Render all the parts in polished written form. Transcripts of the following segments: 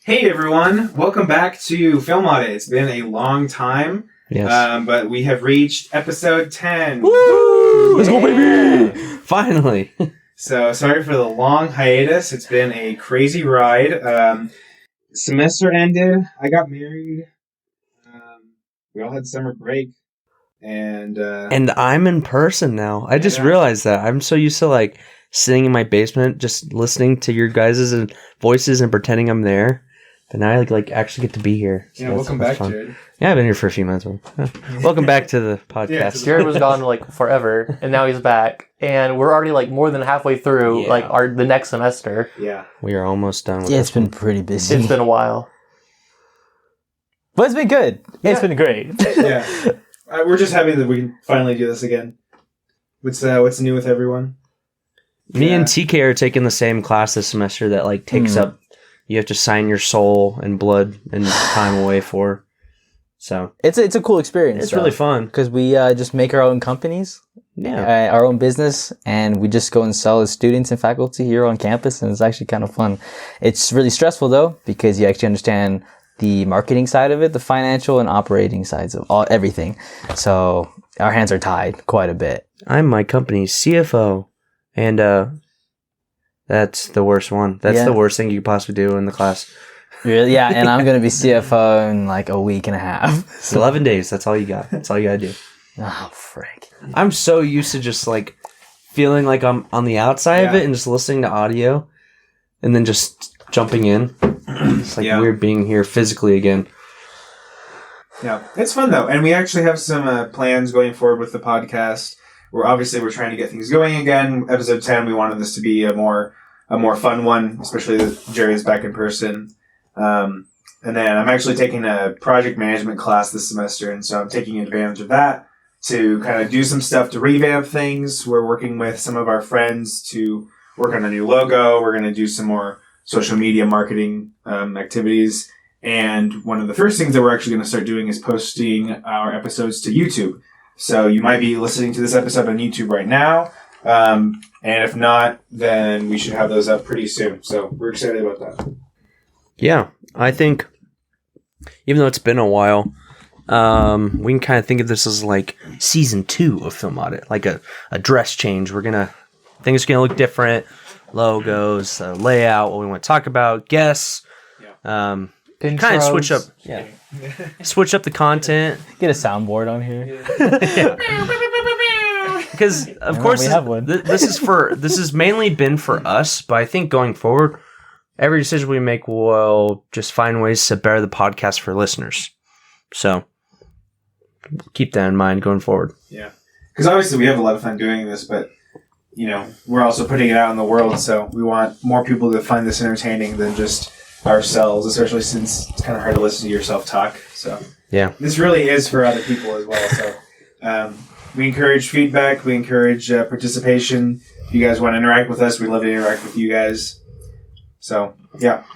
Hey everyone, welcome back to Film Audit. It's been a long time, but we have reached episode 10. Woo! Let's go, baby! Finally. So sorry for the long hiatus. It's been a crazy ride. Semester ended. I got married. We all had summer break, and I'm in person now. I just realized that. I'm so used to like sitting in my basement, just listening to your guys' voices and pretending I'm there. But now I like actually get to be here. So welcome back, Jared. Yeah, I've been here for a few months. Welcome back to the podcast. Jared was gone like forever, and now he's back, and we're already like more than halfway through the next semester. Yeah, we are almost done with it's been pretty busy. It's been a while. But it's been good. Yeah. It's been great. Yeah. We're just happy that we can finally do this again. What's new with everyone? Me and TK are taking the same class this semester that like takes up, you have to sign your soul and blood and time away for. So it's a cool experience. It's really fun. Because we just make our own companies, our own business, and we just go and sell as students and faculty here on campus, and it's actually kind of fun. It's really stressful though, because you actually understand the marketing side of it, the financial and operating sides of everything. So our hands are tied quite a bit. I'm my company's CFO, and that's the worst one. That's the worst thing you could possibly do in the class. Really? Yeah, and I'm going to be CFO in like a week and a half. So 11 days. That's all you got. That's all you got to do. Oh, frick. I'm so used to just like feeling like I'm on the outside of it and just listening to audio and then just jumping in. It's like weird being here physically again. Yeah, it's fun though, and we actually have some plans going forward with the podcast. We're trying to get things going again. Episode 10, we wanted this to be a more fun one, especially that Jerry is back in person. And then I'm actually taking a project management class this semester, and so I'm taking advantage of that to kind of do some stuff to revamp things. We're working with some of our friends to work on a new logo. We're going to do some more social media marketing activities. And one of the first things that we're actually going to start doing is posting our episodes to YouTube. So you might be listening to this episode on YouTube right now. And if not, then we should have those up pretty soon. So we're excited about that. Yeah, I think even though it's been a while, we can kind of think of this as like season 2 of Film Audit, like a dress change. Things are going to look different. Logos, layout, what we want to talk about, guests. Kind of switch up the content. Get a soundboard on here. Because of course we have one. this is mainly been for us, but I think going forward, every decision we make will just find ways to better the podcast for listeners. So keep that in mind going forward. Yeah, because obviously we have a lot of fun doing this, but we're also putting it out in the world, so we want more people to find this entertaining than just ourselves, especially since it's kind of hard to listen to yourself talk. So this really is for other people as well. So we encourage feedback. We encourage participation. If you guys want to interact with us, we'd love to interact with you guys. So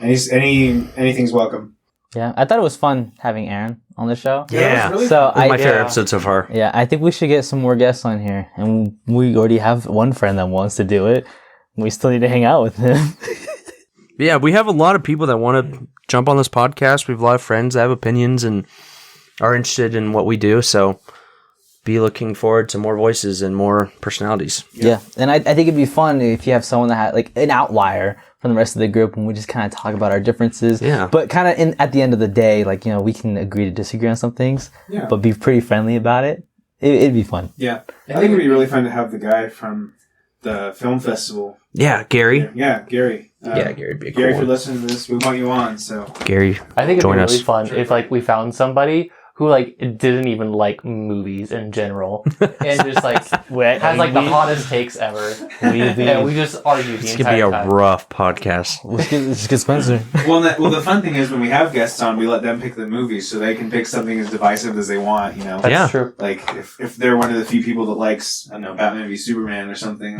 anything's welcome. Yeah, I thought it was fun having Aaron on the show. Yeah, really so my favorite episode so far. Yeah, I think we should get some more guests on here, and we already have one friend that wants to do it. We still need to hang out with him. Yeah, we have a lot of people that want to jump on this podcast. We have a lot of friends that have opinions and are interested in what we do. So be looking forward to more voices and more personalities. Yeah, and I think it'd be fun if you have someone that had like an outlier from the rest of the group, and we just kind of talk about our differences. Yeah. But kind of at the end of the day, like, we can agree to disagree on some things, but be pretty friendly about it. It'd be fun. Yeah. I think it'd be really fun to have the guy from the film festival. Yeah, Gary. Yeah, Gary. Gary'd be a cool Gary, if one. you're listening to this, we want you on. So Gary, I think it'd join be us. really fun if like we found somebody who like didn't even like movies in general and just like has like the hottest takes ever. And we just argue the This entire could be a time. rough podcast. Let's get Spencer. well, the fun thing is when we have guests on, we let them pick the movies, so they can pick something as divisive as they want. That's true. Like if they're one of the few people that likes, I don't know, Batman v Superman or something,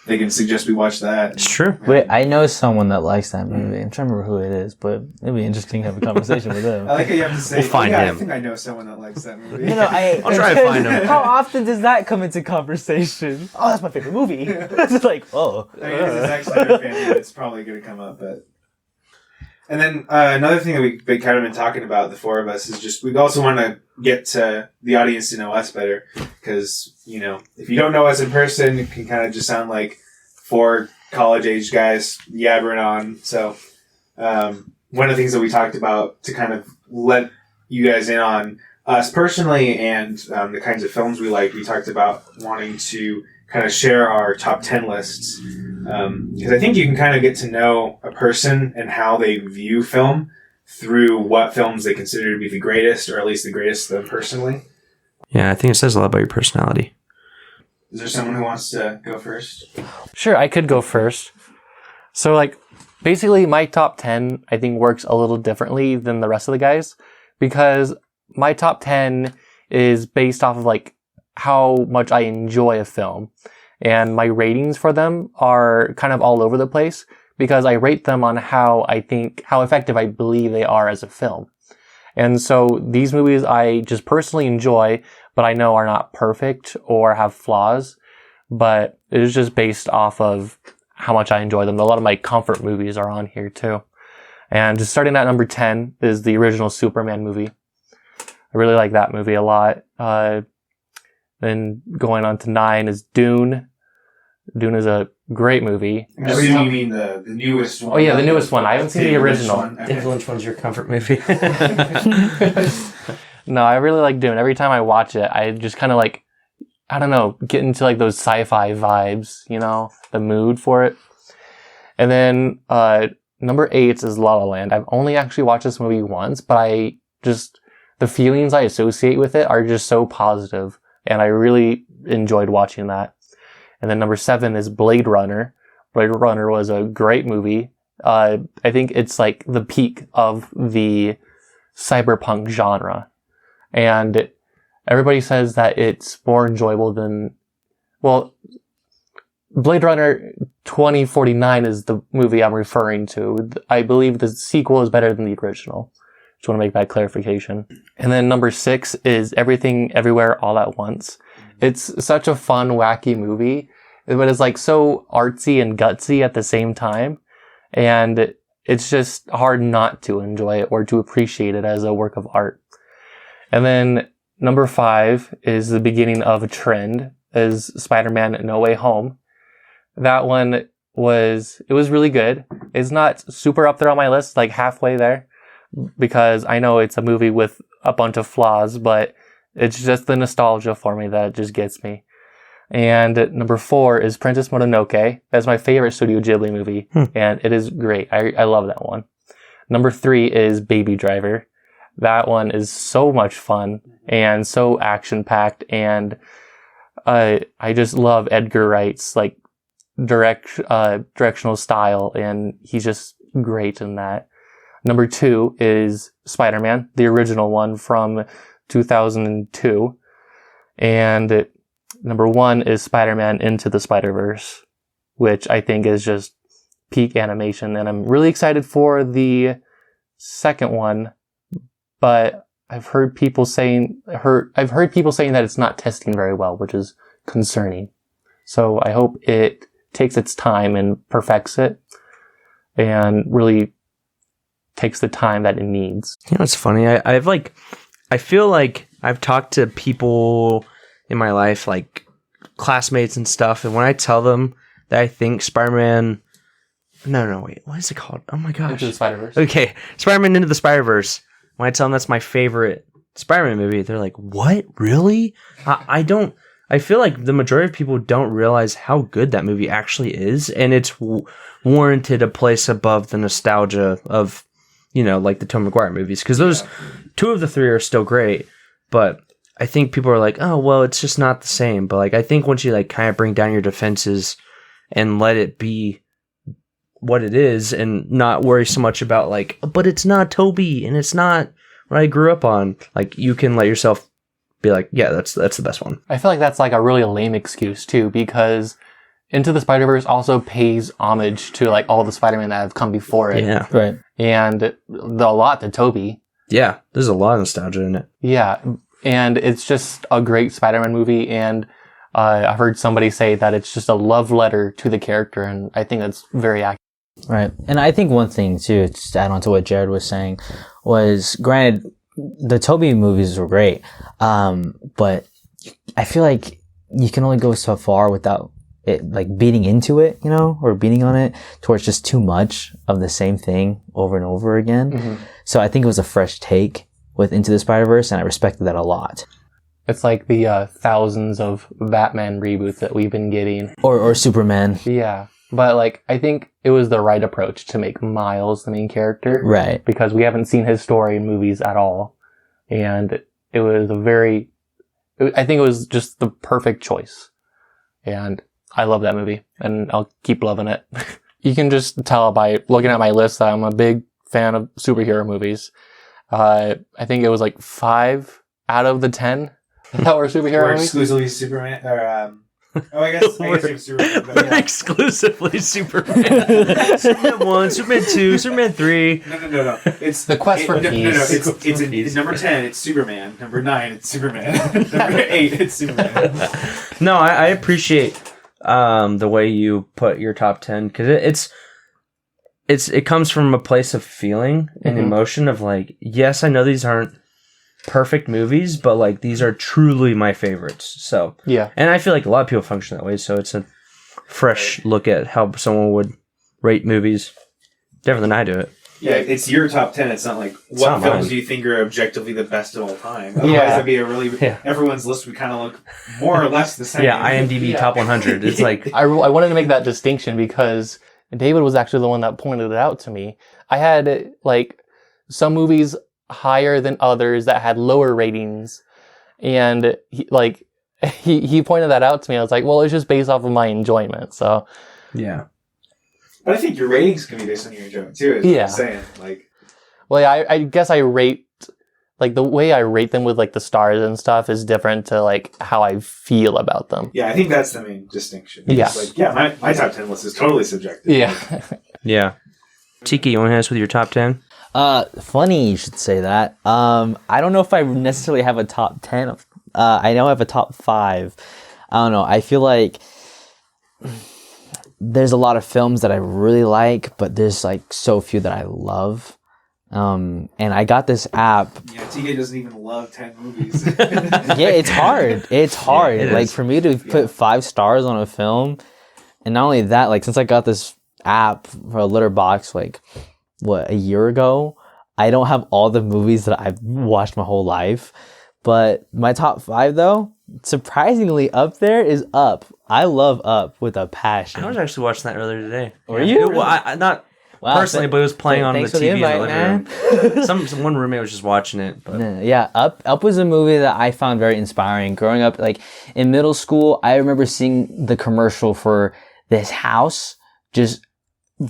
they can suggest we watch that. It's true. Wait, I know someone that likes that movie. I'm trying to remember who it is, but it'd be interesting to have a conversation with them. I like how you have to say, We'll find him. I think I know someone that likes that movie. I'll try to find him. How often does that come into conversation? Oh, that's my favorite movie. It's like, I mean, it's actually their family, it's probably going to come up, but And then another thing that we've been kind of been talking about, the four of us, is just we also want to get the audience to know us better. Because, if you don't know us in person, it can kind of just sound like four college-age guys yabbering on. So one of the things that we talked about to kind of let you guys in on us personally and the kinds of films we like, we talked about wanting to kind of share our top 10 lists. Because I think you can kind of get to know a person and how they view film through what films they consider to be the greatest, or at least the greatest to them personally. Yeah, I think it says a lot about your personality. Is there someone who wants to go first? Sure, I could go first. So, basically my top 10, I think, works a little differently than the rest of the guys, because my top 10 is based off of, how much I enjoy a film. And my ratings for them are kind of all over the place, because I rate them on how effective I believe they are as a film. And so these movies I just personally enjoy, but I know are not perfect or have flaws, but it is just based off of how much I enjoy them. A lot of my comfort movies are on here too. And just starting at number 10 is the original Superman movie. I really like that movie a lot. Then going on to 9 is Dune. Dune is a great movie. I assume you mean the newest one. Oh yeah, the newest one. I haven't seen the original. Okay. Which one's your comfort movie? No, I really like Dune. Every time I watch it, I just kind of I don't know, get into those sci-fi vibes, the mood for it. And then number 8 is La La Land. I've only actually watched this movie once, but the feelings I associate with it are just so positive, and I really enjoyed watching that. And then number 7 is Blade Runner. Blade Runner was a great movie. I think it's the peak of the cyberpunk genre. And everybody says that it's more enjoyable than, Blade Runner 2049 is the movie I'm referring to. I believe the sequel is better than the original. Just want to make that clarification. And then number 6 is Everything Everywhere All at Once. It's such a fun, wacky movie, but it's so artsy and gutsy at the same time. And it's just hard not to enjoy it or to appreciate it as a work of art. And then number 5 is the beginning of a trend, is Spider-Man No Way Home. That one was really good. It's not super up there on my list, halfway there, because I know it's a movie with a bunch of flaws, but it's just the nostalgia for me that just gets me. And number 4 is Princess Mononoke. That's my favorite Studio Ghibli movie, and it is great. I love that one. Number 3 is Baby Driver. That one is so much fun and so action-packed, and I just love Edgar Wright's directional style, and he's just great in that. Number 2 is Spider-Man, the original one from 2002. And number 1 is Spider-Man Into the Spider-Verse, which I think is just peak animation. And I'm really excited for the second one, but I've heard people saying that it's not testing very well, which is concerning. So I hope it takes its time and perfects it and really takes the time that it needs. It's funny. I feel like I've talked to people in my life, classmates and stuff, and when I tell them that I think Spider-Man... No, wait. What is it called? Oh my gosh. Into the Spider-Verse. Okay. Spider-Man Into the Spider-Verse. When I tell them that's my favorite Spider-Man movie, they're like, what? Really? I feel like the majority of people don't realize how good that movie actually is, and it's warranted a place above the nostalgia of, the Tobey Maguire movies, because those 2 of the 3 are still great, but I think people are like, oh, well, it's just not the same. But I think once you kind of bring down your defenses and let it be what it is, and not worry so much about but it's not Toby and it's not what I grew up on, you can let yourself be yeah, that's the best one. I feel like that's a really lame excuse too, because Into the Spider-Verse also pays homage to all the Spider-Man that have come before it. Yeah. Right. And a lot to Toby. Yeah, there's a lot of nostalgia in it. Yeah, and it's just a great Spider-Man movie, and I've heard somebody say that it's just a love letter to the character, and I think that's very accurate. Right. And I think one thing too, just to add on to what Jared was saying, was granted the Toby movies were great, but I feel like you can only go so far without it like beating into it, you know, or beating on it towards just too much of the same thing over and over again. Mm-hmm. So I think it was a fresh take with Into the Spider-Verse, and I respected that a lot. It's like the thousands of Batman reboots that we've been getting. Or Superman. Yeah. But like, I think it was the right approach to make Miles the main character. Right. Because we haven't seen his story in movies at all. And it was I think it was just the perfect choice. And I love that movie. And I'll keep loving it. You can just tell by looking at my list that I'm a big fan of superhero movies. I think it was like 5 out of the 10 that were superhero We're movies. exclusively Superman, or I guess you're Superman. But We're exclusively Superman. Superman 1, Superman 2, Superman 3. No. It's The Quest for Peace. It's number 10. It's Superman. Number 9. It's Superman. Number 8. It's Superman. No, I appreciate the way you put your top 10, because it comes from a place of feeling and emotion of like, yes, I know these aren't perfect movies, but like these are truly my favorites. So Yeah. and I feel like a lot of people function that way. So it's a fresh look at how someone would rate movies different than I do it. Yeah, it's your top 10. It's not like It's what not films mine. do you think are objectively the best of all time. Otherwise, that'd be a really everyone's list would kind of look more or less the same. Yeah, IMDb top 100. It's like I wanted to make that distinction because David was actually the one that pointed it out to me. I had like some movies higher than others that had lower ratings, and he pointed that out to me. I was like, well, it's just based off of my enjoyment. So yeah. But I think your ratings can be based on your enjoyment too. Is what I'm saying. Like, well, yeah, I guess I rate like the way I rate them with like the stars and stuff is different to like how I feel about them. yeah, I think that's the main distinction. Yeah. It's like, yeah, my top 10 list is totally subjective. Yeah. Yeah. Tiki, you want to hit us with your top 10? Funny you should say that. I don't know if I necessarily have a top 10. I know I have a top 5. I don't know. I feel like there's a lot of films that I really like, but there's like so few that I love. And I got this app. Yeah, TK doesn't even love 10 movies. Yeah, it's hard. It's hard. it like is. for me to put 5 stars on a film, and not only that, like since I got this app for a Letterboxd, like a year ago, I don't have all the movies that I've watched my whole life. But my top 5 though, surprisingly up there is Up. I love Up with a passion. I was actually watching that earlier today. Were you? Well, I not personally, but it was playing on the thanks for the TV invite, in the living room. One roommate was just watching it. But Yeah, Up was a movie that I found very inspiring. Growing up, like in middle school, I remember seeing the commercial for this house just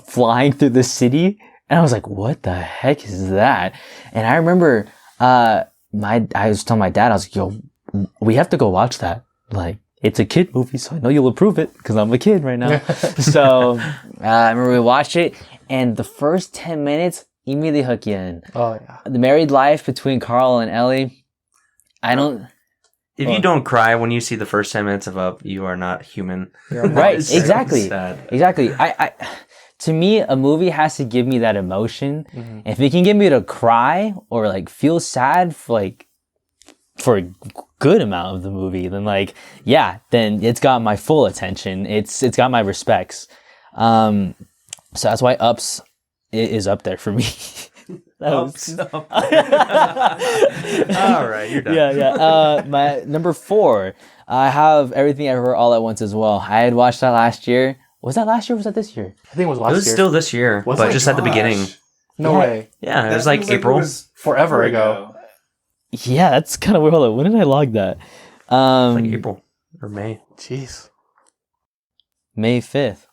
flying through the city, and I was like, "What the heck is that?" And I remember, I was telling my dad, I was like, "Yo, we have to go watch that. Like, it's a kid movie, so I know you'll approve it because I'm a kid right now." So I remember we watched it, and the first 10 minutes immediately hook you in. Oh yeah. The married life between Carl and Ellie. if you don't cry when you see the first 10 minutes of Up, you are not human. Right, It's exactly. so sad. Exactly. To me, a movie has to give me that emotion. If it can get me to cry or like feel sad for a good amount of the movie, then then it's got my full attention. It's got my respects. So that's why Ups is up there for me. All right, you're done. Yeah. My number 4, I have Everything Everywhere All at Once as well. I had watched that last year. Was that last year or was that this year? I think it was last It was year. still this year, Oh but just at the beginning. No way. Yeah, it was like April. Forever ago. Yeah, that's kind of weird. Hold on. When did I log that? Like April or May. Jeez. May 5th.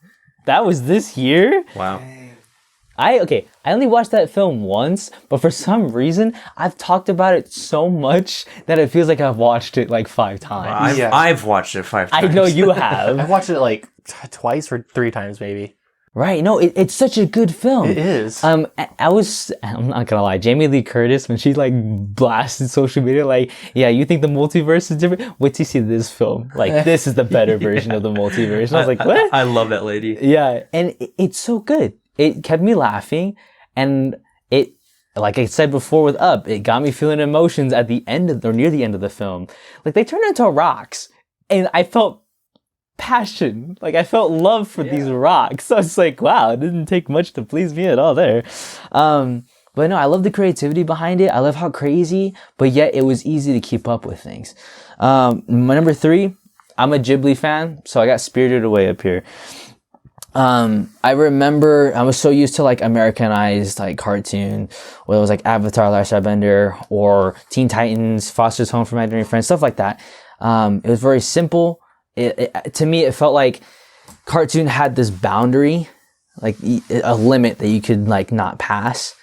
That was this year? Wow. I only watched that film once, but for some reason, I've talked about it so much that it feels like I've watched it like 5 times. I've watched it 5 times. I know you I have. watched it like twice or 3 times maybe. Right. No, it's such a good film. It is. I'm not gonna lie, Jamie Lee Curtis, when she like blasted social media, like, yeah, you think the multiverse is different? Wait till you see this film. Like, this is the better version of the multiverse. And I was like, what? I love that lady. Yeah, and it's so good it kept me laughing, and it, like I said before with Up, it got me feeling emotions at the end of, or near the end of the film. Like, they turned into rocks, and I felt passion. Like, I felt love for these rocks. So it's like, wow, it didn't take much to please me at all there. But no, I love the creativity behind it. I love how crazy, but yet it was easy to keep up with things. My number 3, I'm a Ghibli fan, so I got Spirited Away up here. I remember I was so used to like Americanized like cartoon, whether it was like Avatar: Last Airbender or Teen Titans, Foster's Home for Imaginary Friends, stuff like that. It was very simple. To me, it felt like cartoon had this boundary, like a limit that you could like not pass.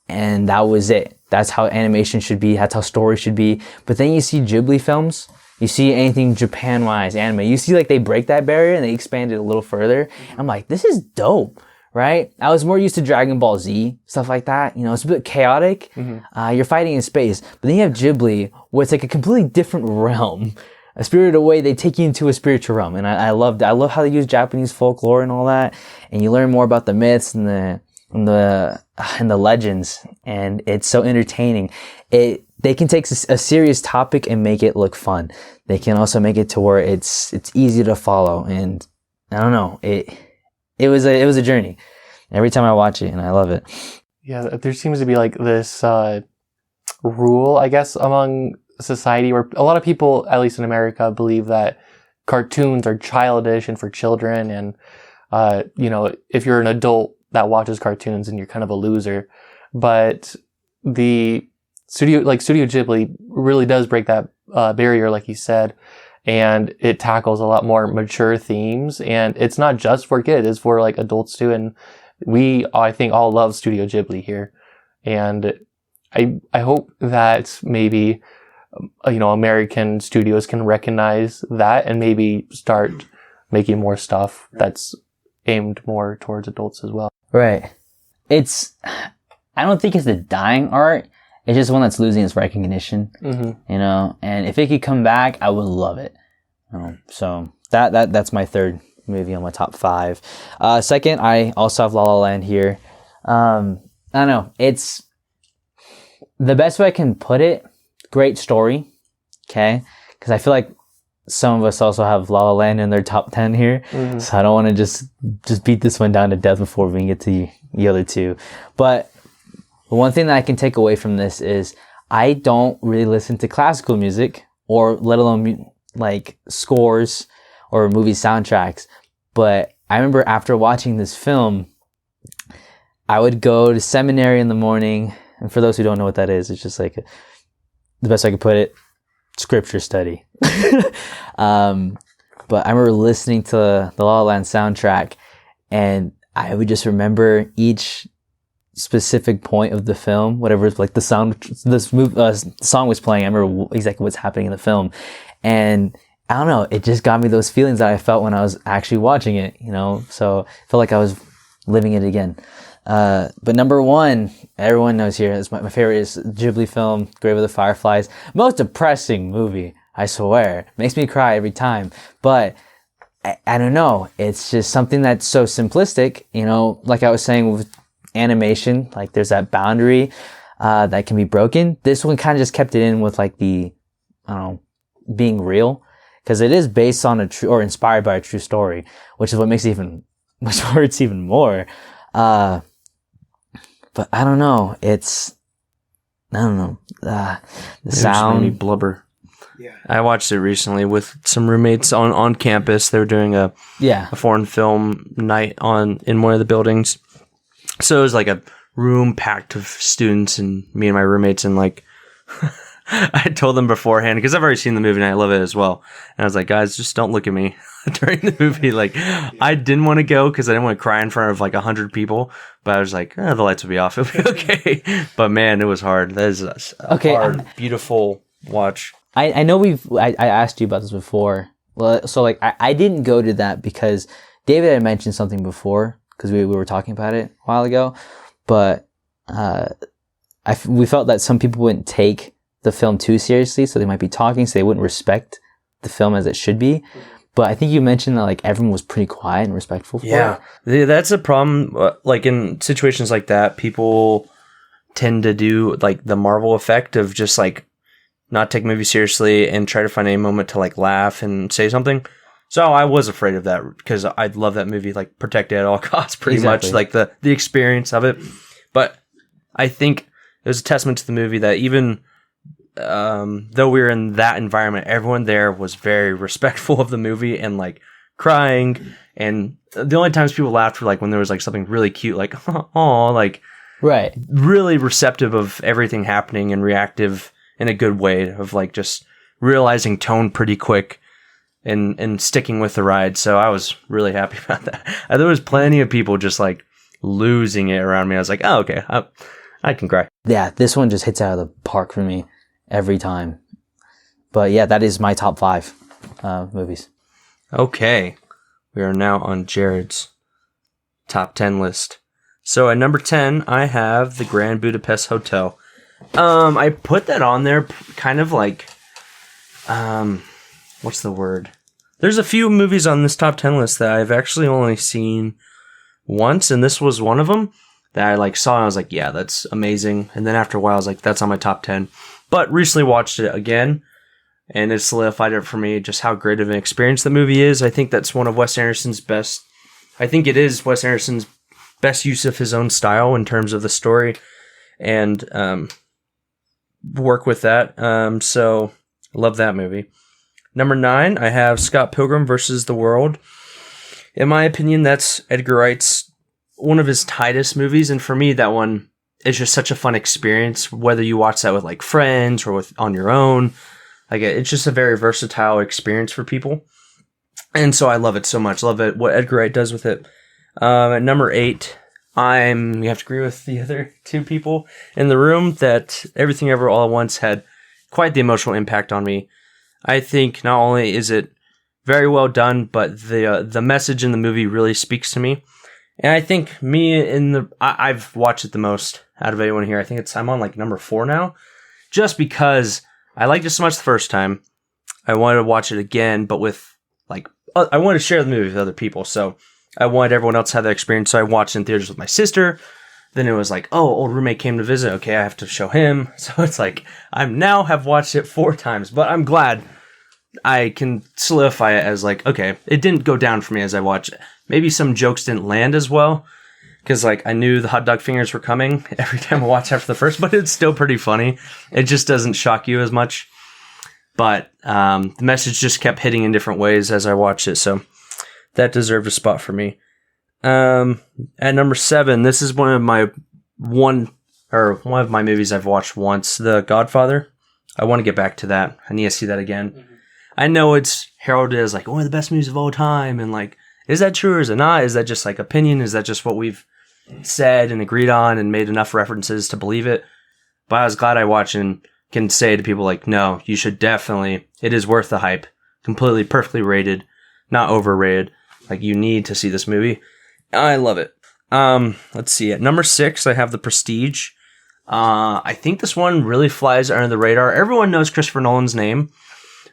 And that was it. That's how animation should be. That's how stories should be. But then you see Ghibli films, you see anything Japan-wise anime, you see like they break that barrier and they expand it a little further. I'm like, this is dope, right? I was more used to Dragon Ball Z, stuff like that. You know, it's a bit chaotic. You're fighting in space. But then you have Ghibli, where it's like a completely different realm. A Spirited Away, they take you into a spiritual realm. And I love that. I love how they use Japanese folklore and all that. And you learn more about the myths and the legends, and it's so entertaining. They can take a serious topic and make it look fun. They can also make it to where it's easy to follow, and I don't know, it was a journey every time I watch it, and I love it. Yeah, there seems to be like this rule, I guess, among society where a lot of people, at least in America, believe that cartoons are childish and for children, and you know, if you're an adult that watches cartoons and you're kind of a loser. But the Studio Ghibli really does break that barrier, like you said, and it tackles a lot more mature themes, and it's not just for kids, it's for like adults too. And I think all love Studio Ghibli here, and I hope that maybe you know, American studios can recognize that and maybe start making more stuff that's aimed more towards adults as well. Right. I don't think it's a dying art. It's just one that's losing its recognition, you know, and if it could come back, I would love it. So that's my third movie on my top 5. Second, I also have La La Land here. I don't know. It's the best way I can put it. Great story. Okay. Cause I feel like some of us also have La La Land in their top 10 here. So I don't want to just beat this one down to death before we can get to the other 2. But one thing that I can take away from this is I don't really listen to classical music, or let alone like scores or movie soundtracks. But I remember after watching this film, I would go to seminary in the morning. And for those who don't know what that is, it's just like the best I could put it, scripture study. But I remember listening to the La La Land soundtrack, and I would just remember each specific point of the film, whatever like the song was playing. I remember exactly what's happening in the film, and I don't know, it just got me those feelings that I felt when I was actually watching it, you know. So I felt like I was living it again. But number 1, everyone knows here, is my favorite is Ghibli film, Grave of the Fireflies. Most depressing movie, I swear. Makes me cry every time. But I don't know. It's just something that's so simplistic, you know, like I was saying with animation, like there's that boundary, that can be broken. This one kind of just kept it in with like the, I don't know, being real. Cause it is based on a true, or inspired by a true story, which is what makes it even, which hurts even more. But I don't know. I don't know. The sound. Made me blubber. Yeah. I watched it recently with some roommates on campus. They were doing a foreign film night in one of the buildings. So it was like a room packed with students and me and my roommates, and like I told them beforehand, because I've already seen the movie and I love it as well. And I was like, guys, just don't look at me during the movie. Like, I didn't want to go because I didn't want to cry in front of like 100 people. But I was like, the lights will be off. It'll be okay. But man, it was hard. That is a hard, beautiful watch. I know I asked you about this before. Well, so like I didn't go to that because David had mentioned something before, because we were talking about it a while ago. But we felt that some people wouldn't take the film too seriously, so they might be talking, so they wouldn't respect the film as it should be. But I think you mentioned that like everyone was pretty quiet and respectful. For it. That's a problem. Like in situations like that, people tend to do like the Marvel effect of just like not take movies seriously and try to find a moment to like laugh and say something. So I was afraid of that because I love that movie, like protect it at all costs, pretty much, like the experience of it. But I think it was a testament to the movie that even though we were in that environment, everyone there was very respectful of the movie and like crying. And the only times people laughed were like when there was like something really cute, like oh, like Right. really receptive of everything happening and reactive in a good way of like just realizing tone pretty quick. And sticking with the ride, so I was really happy about that. There was plenty of people just like losing it around me. I was like, oh, okay, I can cry. Yeah, this one just hits out of the park for me every time. But yeah, that is my top 5 movies. Okay, we are now on Jared's top 10 list. So at number 10, I have the Grand Budapest Hotel. I put that on there kind of like, what's the word? There's a few movies on this top 10 list that I've actually only seen once, and this was one of them that I like saw and I was like, yeah, that's amazing. And then after a while I was like, that's on my top 10. But recently watched it again, and it solidified it for me just how great of an experience the movie is. I think that's one of Wes Anderson's best. I think it is Wes Anderson's best use of his own style in terms of the story and work with that. So love that movie. Number 9, I have Scott Pilgrim versus the World. In my opinion, that's Edgar Wright's one of his tightest movies, and for me, that one is just such a fun experience. Whether you watch that with like friends or with on your own, like it's just a very versatile experience for people, and so I love it so much. Love it what Edgar Wright does with it. At number 8, you have to agree with the other 2 people in the room that Everything Ever All at Once had quite the emotional impact on me. I think not only is it very well done, but the message in the movie really speaks to me. And I think I've watched it the most out of anyone here. I think I'm on like number 4 now, just because I liked it so much the first time. I wanted to watch it again, but with like, I wanted to share the movie with other people. So I wanted everyone else to have that experience. So I watched it in theaters with my sister. Then it was like, oh, old roommate came to visit. Okay, I have to show him. So it's like, I now have watched it 4 times, but I'm glad I can solidify it as like, okay, it didn't go down for me as I watched it. Maybe some jokes didn't land as well, because like I knew the hot dog fingers were coming every time I watched after the first, but it's still pretty funny. It just doesn't shock you as much. But the message just kept hitting in different ways as I watched it, so that deserved a spot for me. At number 7, this is one of my movies I've watched once, The Godfather. I want to get back to that. I need to see that again. Mm-hmm. I know it's heralded as like one of the best movies of all time, and like, is that true or is it not? Is that just like opinion? Is that just what we've said and agreed on and made enough references to believe it? But I was glad I watched and can say to people like, no, you should definitely, it is worth the hype. Completely, perfectly rated, not overrated. Like, you need to see this movie. I love it. Let's see. At number 6, I have The Prestige. I think this one really flies under the radar. Everyone knows Christopher Nolan's name.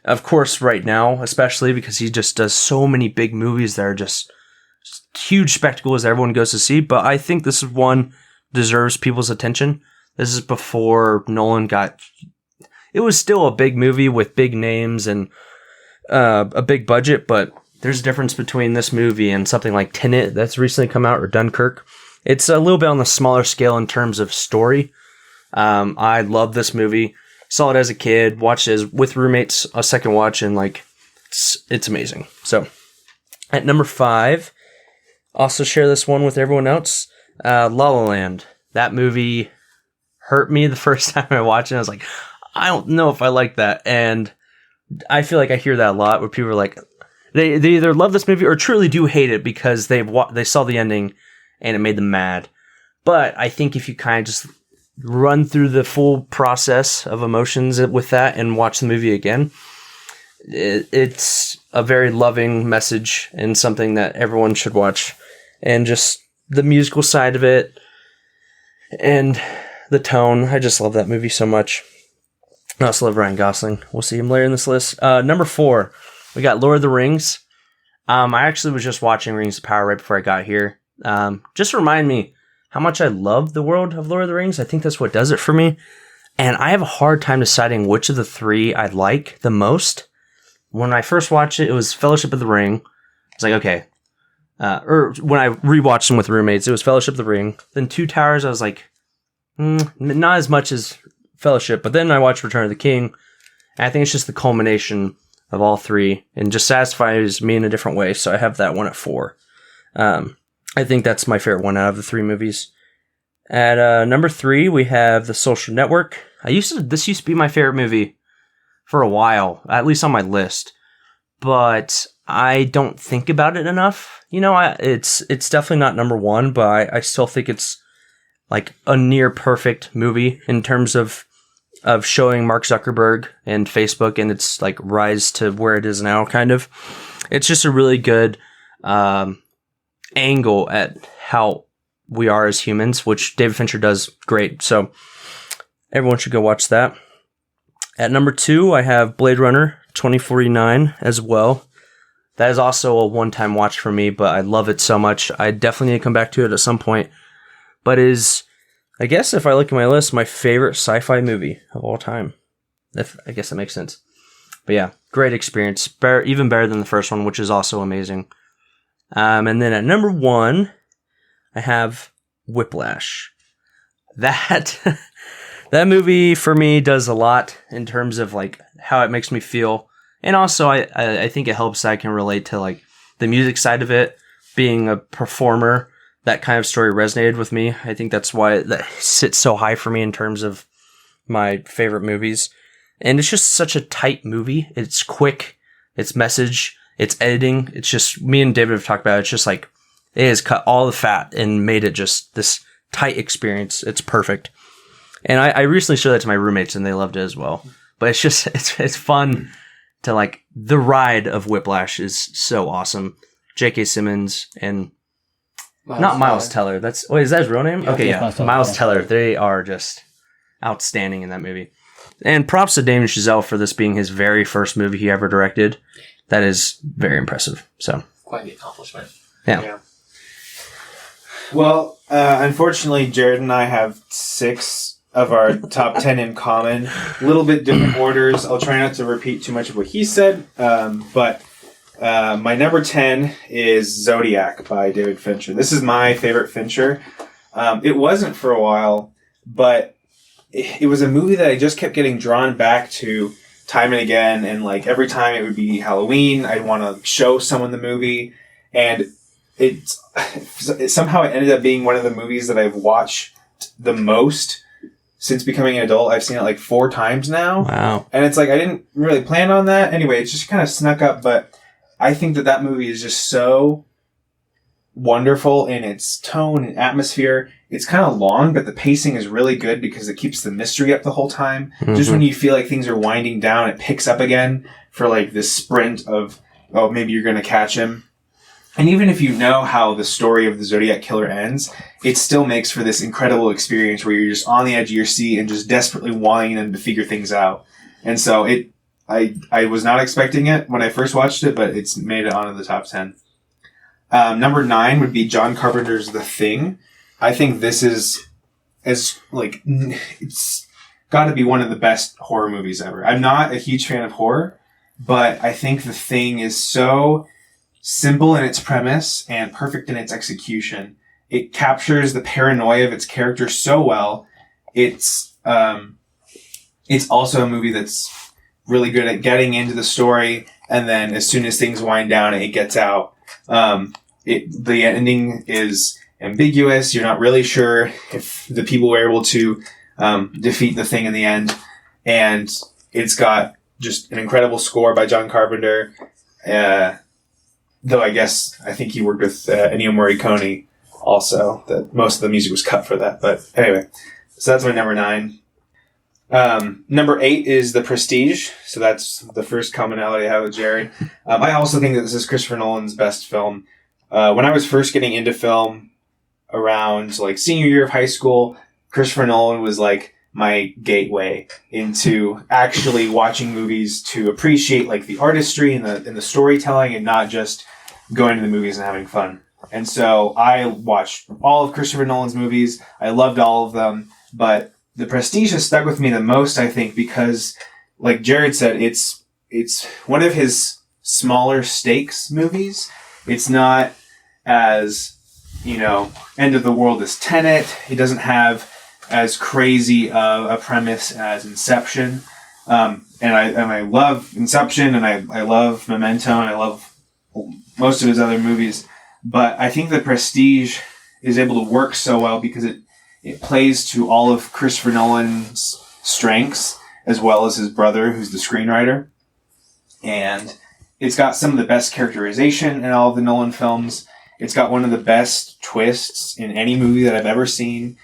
Of course, right now, especially because he just does so many big movies that are just huge spectacles that everyone goes to see. But I think this one deserves people's attention. This is before Nolan got... It was still a big movie with big names and a big budget, but there's a difference between this movie and something like Tenet that's recently come out, or Dunkirk. It's a little bit on the smaller scale in terms of story. I love this movie. Saw it as a kid, watched it with roommates, a second watch, and like, it's amazing. So, at number 5, also share this one with everyone else, La La Land. That movie hurt me the first time I watched it. I was like, I don't know if I like that. And I feel like I hear that a lot where people are like, they either love this movie or truly do hate it because they saw the ending and it made them mad. But I think if you kind of just run through the full process of emotions with that and watch the movie again, it's a very loving message and something that everyone should watch. And just the musical side of it and the tone, I just love that movie so much. I also love Ryan Gosling. We'll see him later in this list. Number 4, we got Lord of the Rings. I actually was just watching Rings of Power right before I got here. Just remind me how much I love the world of Lord of the Rings. I think that's what does it for me. And I have a hard time deciding which of the three I like the most. When I first watched it, it was Fellowship of the Ring. It's like, okay. Or when I rewatched them with roommates, it was Fellowship of the Ring. Then Two Towers, I was like, not as much as Fellowship. But then I watched Return of the King. And I think it's just the culmination of all three and just satisfies me in a different way. So I have that one at 4. I think that's my favorite one out of the 3 movies. At number 3, we have The Social Network. This used to be my favorite movie for a while, at least on my list. But I don't think about it enough. You know, it's definitely not number 1, but I still think it's like a near perfect movie in terms of showing Mark Zuckerberg and Facebook and its like rise to where it is now, kind of. It's just a really good angle at how we are as humans, which David Fincher does great. So everyone should go watch that. At number 2, I have Blade Runner 2049 as well. That is also a one-time watch for me, but I love it so much. I definitely need to come back to it at some point. But is, I guess if I look at my list, my favorite sci-fi movie of all time. I guess that makes sense. But yeah, great experience. Even better than the first one, which is also amazing. And then at number 1, I have Whiplash. That movie for me does a lot in terms of like how it makes me feel. And also I think it helps that I can relate to like the music side of it. Being a performer, that kind of story resonated with me. I think that's why that sits so high for me in terms of my favorite movies. And it's just such a tight movie. It's quick. It's message. It's editing. It's just, me and David have talked about it. It's just like, it has cut all the fat and made it just this tight experience. It's perfect. And I recently showed that to my roommates and they loved it as well. But it's just, it's fun to like, the ride of Whiplash is so awesome. J.K. Simmons and not Miles Teller. Is that his real name? Yeah, okay, yeah. Miles Teller. They are just outstanding in that movie. And props to Damien Chazelle for this being his very first movie he ever directed. That is very impressive. So quite the accomplishment. Yeah. Well, unfortunately, Jared and I have 6 of our top 10 in common. A little bit different orders. I'll try not to repeat too much of what he said. But my number 10 is Zodiac by David Fincher. This is my favorite Fincher. It wasn't for a while, but it was a movie that I just kept getting drawn back to time and again. And like every time it would be Halloween, I'd want to show someone the movie. And somehow it ended up being one of the movies that I've watched the most since becoming an adult. I've seen it like 4 times now. Wow. And it's like, I didn't really plan on that. Anyway, it's just kind of snuck up, but I think that movie is just so wonderful in its tone and atmosphere. It's kind of long, but the pacing is really good because it keeps the mystery up the whole time. Mm-hmm. Just when you feel like things are winding down, it picks up again for like this sprint of, oh, maybe you're going to catch him. And even if you know how the story of the Zodiac Killer ends, it still makes for this incredible experience where you're just on the edge of your seat and just desperately wanting them to figure things out. And so I was not expecting it when I first watched it, but it's made it onto the top 10. Number 9 would be John Carpenter's The Thing. I think this is it's got to be one of the best horror movies ever. I'm not a huge fan of horror, but I think The Thing is so simple in its premise and perfect in its execution. It captures the paranoia of its character so well. It's also a movie that's really good at getting into the story, and then as soon as things wind down, it gets out. The ending is ambiguous. You're not really sure if the people were able to defeat the Thing in the end, and it's got just an incredible score by John Carpenter. Though I think he worked with Ennio Morricone also. That most of the music was cut for that. But anyway, so that's my number 9. Number 8 is The Prestige. So that's the first commonality I have with Jerry. I also think that this is Christopher Nolan's best film. When I was first getting into film around like senior year of high school, Christopher Nolan was like my gateway into actually watching movies to appreciate like the artistry and the storytelling and not just going to the movies and having fun. And so I watched all of Christopher Nolan's movies. I loved all of them, but The Prestige has stuck with me the most, I think, because, like Jared said, it's one of his smaller stakes movies. It's not as, end of the world as Tenet. He doesn't have as crazy a premise as Inception. And I love Inception, and I love Memento, and I love most of his other movies. But I think The Prestige is able to work so well because it plays to all of Christopher Nolan's strengths, as well as his brother, who's the screenwriter. And it's got some of the best characterization in all of the Nolan films. It's got one of the best twists in any movie that I've ever seen.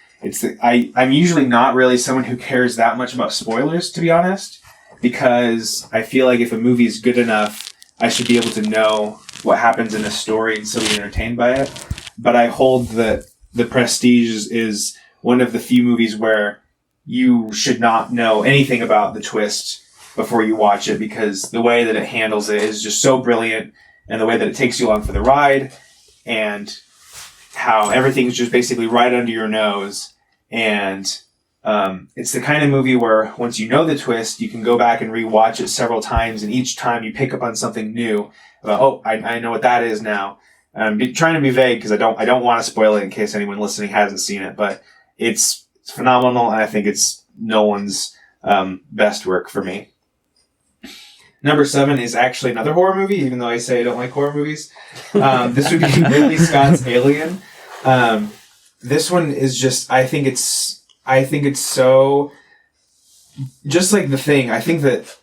I'm usually not really someone who cares that much about spoilers, to be honest, because I feel like if a movie is good enough, I should be able to know what happens in the story and still be entertained by it. But I hold that The Prestige is one of the few movies where you should not know anything about the twist before you watch it, because the way that it handles it is just so brilliant, and the way that it takes you along for the ride, and how everything's just basically right under your nose. And it's the kind of movie where once you know the twist, you can go back and rewatch it several times, and each time you pick up on something new about, I know what that is now. I'm trying to be vague because I don't want to spoil it in case anyone listening hasn't seen it, but it's phenomenal, and I think it's Nolan's best work for me. Number 7 is actually another horror movie, even though I say I don't like horror movies. This would be Ridley Scott's Alien. This one is just, I think it's so, just like The Thing. I think that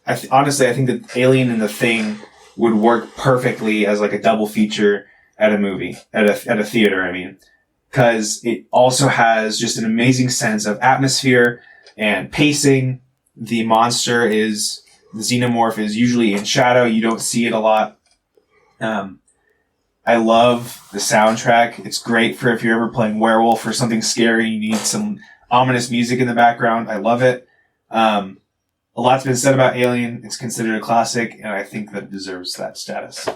Alien and The Thing would work perfectly as like a double feature at a movie, at a theater, I mean. Because it also has just an amazing sense of atmosphere and pacing. The xenomorph is usually in shadow. You don't see it a lot. I love the soundtrack. It's great for if you're ever playing werewolf or something scary. You need some ominous music in the background. I love it. A lot's been said about Alien. It's considered a classic, and I think that it deserves that status.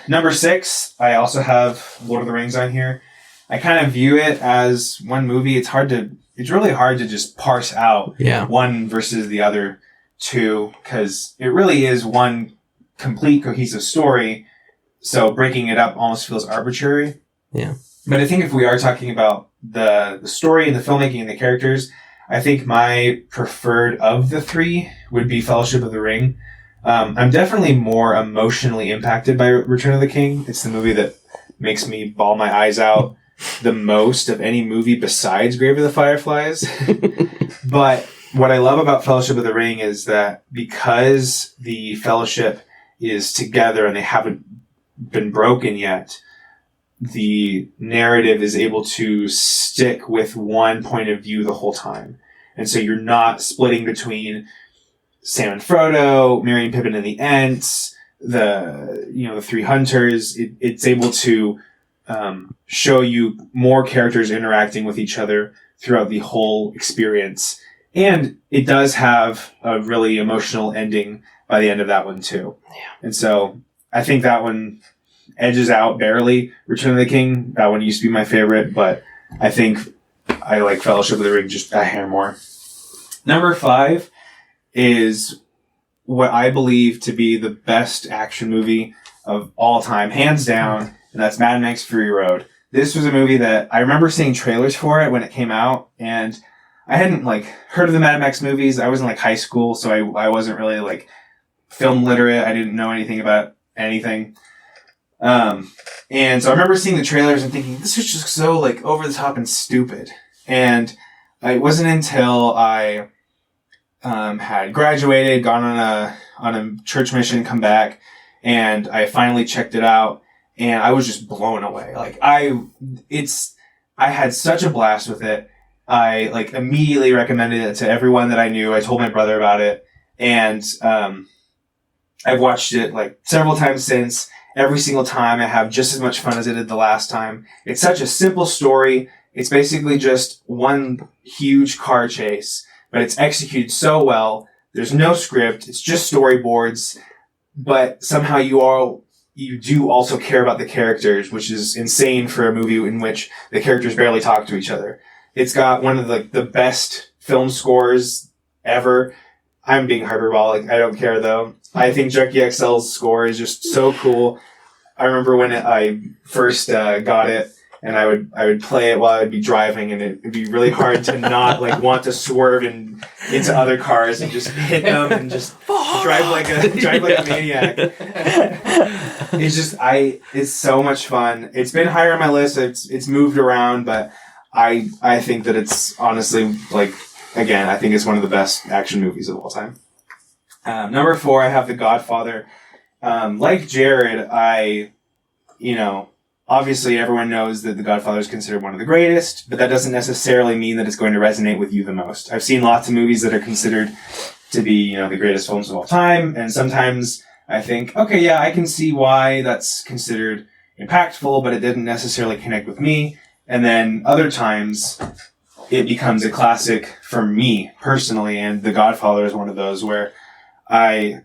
Number 6, I also have Lord of the Rings on here. I kind of view it as one movie. It's really hard to just parse out one versus the other two, because it really is one complete cohesive story. So breaking it up almost feels arbitrary. Yeah. But I think if we are talking about the story and the filmmaking and the characters, I think my preferred of the 3 would be Fellowship of the Ring. I'm definitely more emotionally impacted by Return of the King. It's the movie that makes me bawl my eyes out the most of any movie besides Grave of the Fireflies. But what I love about Fellowship of the Ring is that because the Fellowship is together and they haven't been broken yet, the narrative is able to stick with one point of view the whole time. And so you're not splitting between Sam and Frodo, Merry and Pippin and the Ents, the 3 hunters. It's able to show you more characters interacting with each other throughout the whole experience. And it does have a really emotional ending by the end of that one too. Yeah. And so I think that one edges out barely Return of the King. That one used to be my favorite, but I think I like Fellowship of the Ring just a hair more. Number 5 is what I believe to be the best action movie of all time, hands down, and that's Mad Max Fury Road. This was a movie that I remember seeing trailers for it when it came out, and I hadn't heard of the Mad Max movies. I was in high school, so I wasn't really film literate. I didn't know anything about anything. And so I remember seeing the trailers and thinking, this is just so over the top and stupid. And it wasn't until I had graduated, gone on a church mission, come back, and I finally checked it out, and I was just blown away. I had such a blast with it. I immediately recommended it to everyone that I knew. I told my brother about it, and I've watched it several times since. Every single time I have just as much fun as I did the last time. It's such a simple story. It's basically just one huge car chase, but it's executed so well. There's no script. It's just storyboards, but somehow you you do also care about the characters, which is insane for a movie in which the characters barely talk to each other. It's got one of the best film scores ever. I'm being hyperbolic. I don't care though. I think Junkie XL's score is just so cool. I remember when I first got it, and I would play it while I would be driving, and it'd be really hard to not like want to swerve into other cars and just hit them and just drive like a maniac. It's so much fun. It's been higher on my list. It's moved around, but I think that it's honestly, like, again, I think it's one of the best action movies of all time. Number 4, I have The Godfather. Like Jared, obviously everyone knows that The Godfather is considered one of the greatest, but that doesn't necessarily mean that it's going to resonate with you the most. I've seen lots of movies that are considered to be, the greatest films of all time, and sometimes I think, okay, yeah, I can see why that's considered impactful, but it didn't necessarily connect with me. And then other times it becomes a classic for me personally, and The Godfather is one of those where I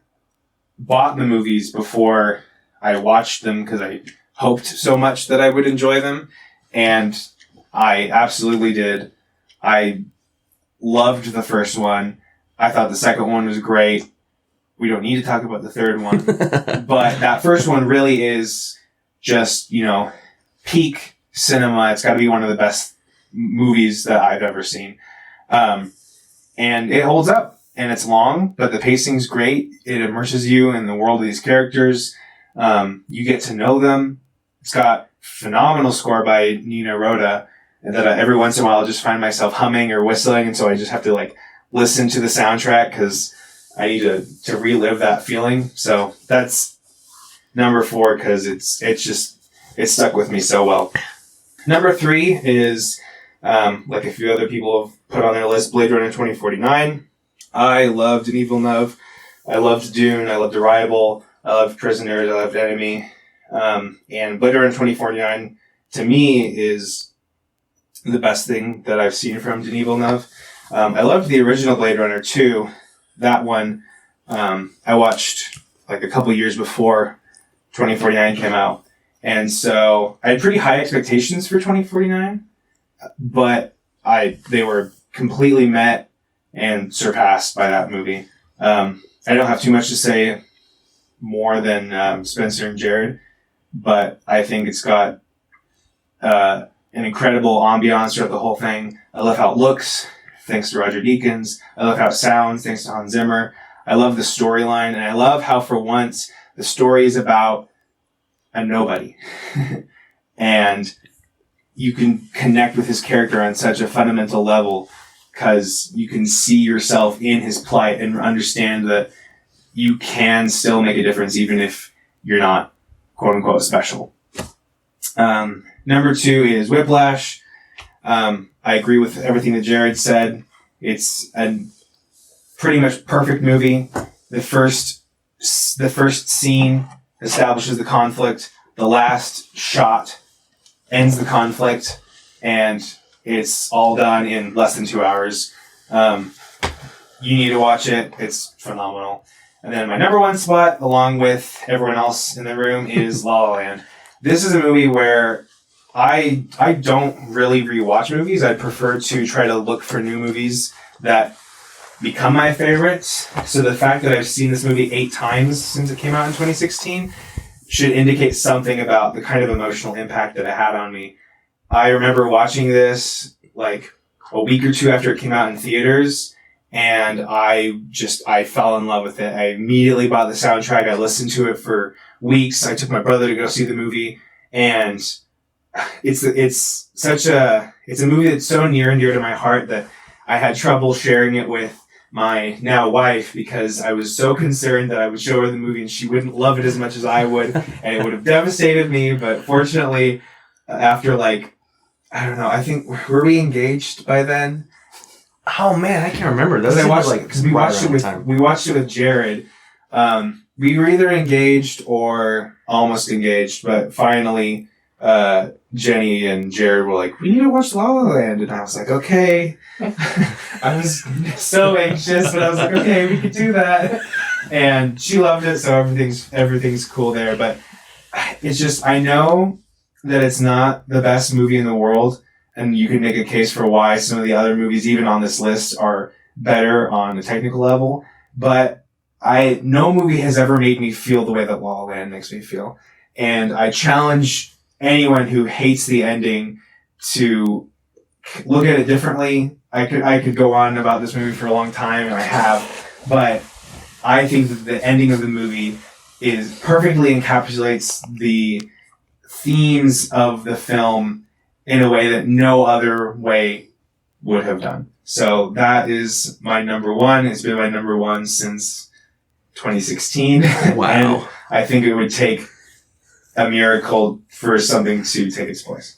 bought the movies before I watched them because I hoped so much that I would enjoy them, and I absolutely did. I loved the first one. I thought the second one was great. We don't need to talk about the third one, but that first one really is just, peak cinema. It's got to be one of the best movies that I've ever seen. And it holds up, and it's long, but the pacing's great. It immerses you in the world of these characters. You get to know them. It's got phenomenal score by Nino Rota that every once in a while I'll just find myself humming or whistling, and so I just have to listen to the soundtrack because I need to relive that feeling. So that's number 4 because it stuck with me so well. Number 3 is, like a few other people have put on their list, Blade Runner 2049. I loved Denis Villeneuve. I loved Dune. I loved Arrival. I loved Prisoners. I loved Enemy. And Blade Runner 2049, to me, is the best thing that I've seen from Denis Villeneuve. I loved the original Blade Runner too. That one, I watched a couple years before 2049 came out. And so I had pretty high expectations for 2049, but they were completely met and surpassed by that movie. I don't have too much to say more than Spencer and Jared, but I think it's got an incredible ambiance throughout the whole thing. I love how it looks, thanks to Roger Deakins. I love how it sounds, thanks to Hans Zimmer. I love the storyline, and I love how for once the story is about a nobody. And you can connect with his character on such a fundamental level because you can see yourself in his plight and understand that you can still make a difference even if you're not quote unquote special. Number 2 is Whiplash. I agree with everything that Jared said. It's a pretty much perfect movie. The first scene establishes the conflict. The last shot ends the conflict, and it's all done in less than 2 hours. You need to watch it. It's phenomenal. And then my number 1 spot, along with everyone else in the room, is La La Land. This is a movie where I don't really rewatch movies. I prefer to try to look for new movies that become my favorites. So the fact that I've seen this movie 8 times since it came out in 2016 should indicate something about the kind of emotional impact that it had on me. I remember watching this a week or 2 after it came out in theaters, and I fell in love with it. I immediately bought the soundtrack. I listened to it for weeks. I took my brother to go see the movie, and it's a movie that's so near and dear to my heart that I had trouble sharing it with my now wife because I was so concerned that I would show her the movie and she wouldn't love it as much as I would, and it would have devastated me. But fortunately, after I don't know, I think, were we engaged by then? Oh man, I can't remember. Because we watched it with Jared. We were either engaged or almost engaged, but finally, Jenny and Jared were like, "We need to watch La La Land," and I was like, "Okay." I was so anxious, but I was like, "Okay, we can do that." And she loved it, so everything's cool there. But it's just, I know that it's not the best movie in the world, and you can make a case for why some of the other movies, even on this list, are better on a technical level, but no movie has ever made me feel the way that La La Land makes me feel. And I challenge anyone who hates the ending to look at it differently. I could go on about this movie for a long time, and I have, but I think that the ending of the movie perfectly encapsulates the themes of the film in a way that no other way would have done. So that is my number one. It's been my number one since 2016. Wow. And I think it would take a miracle for something to take its place.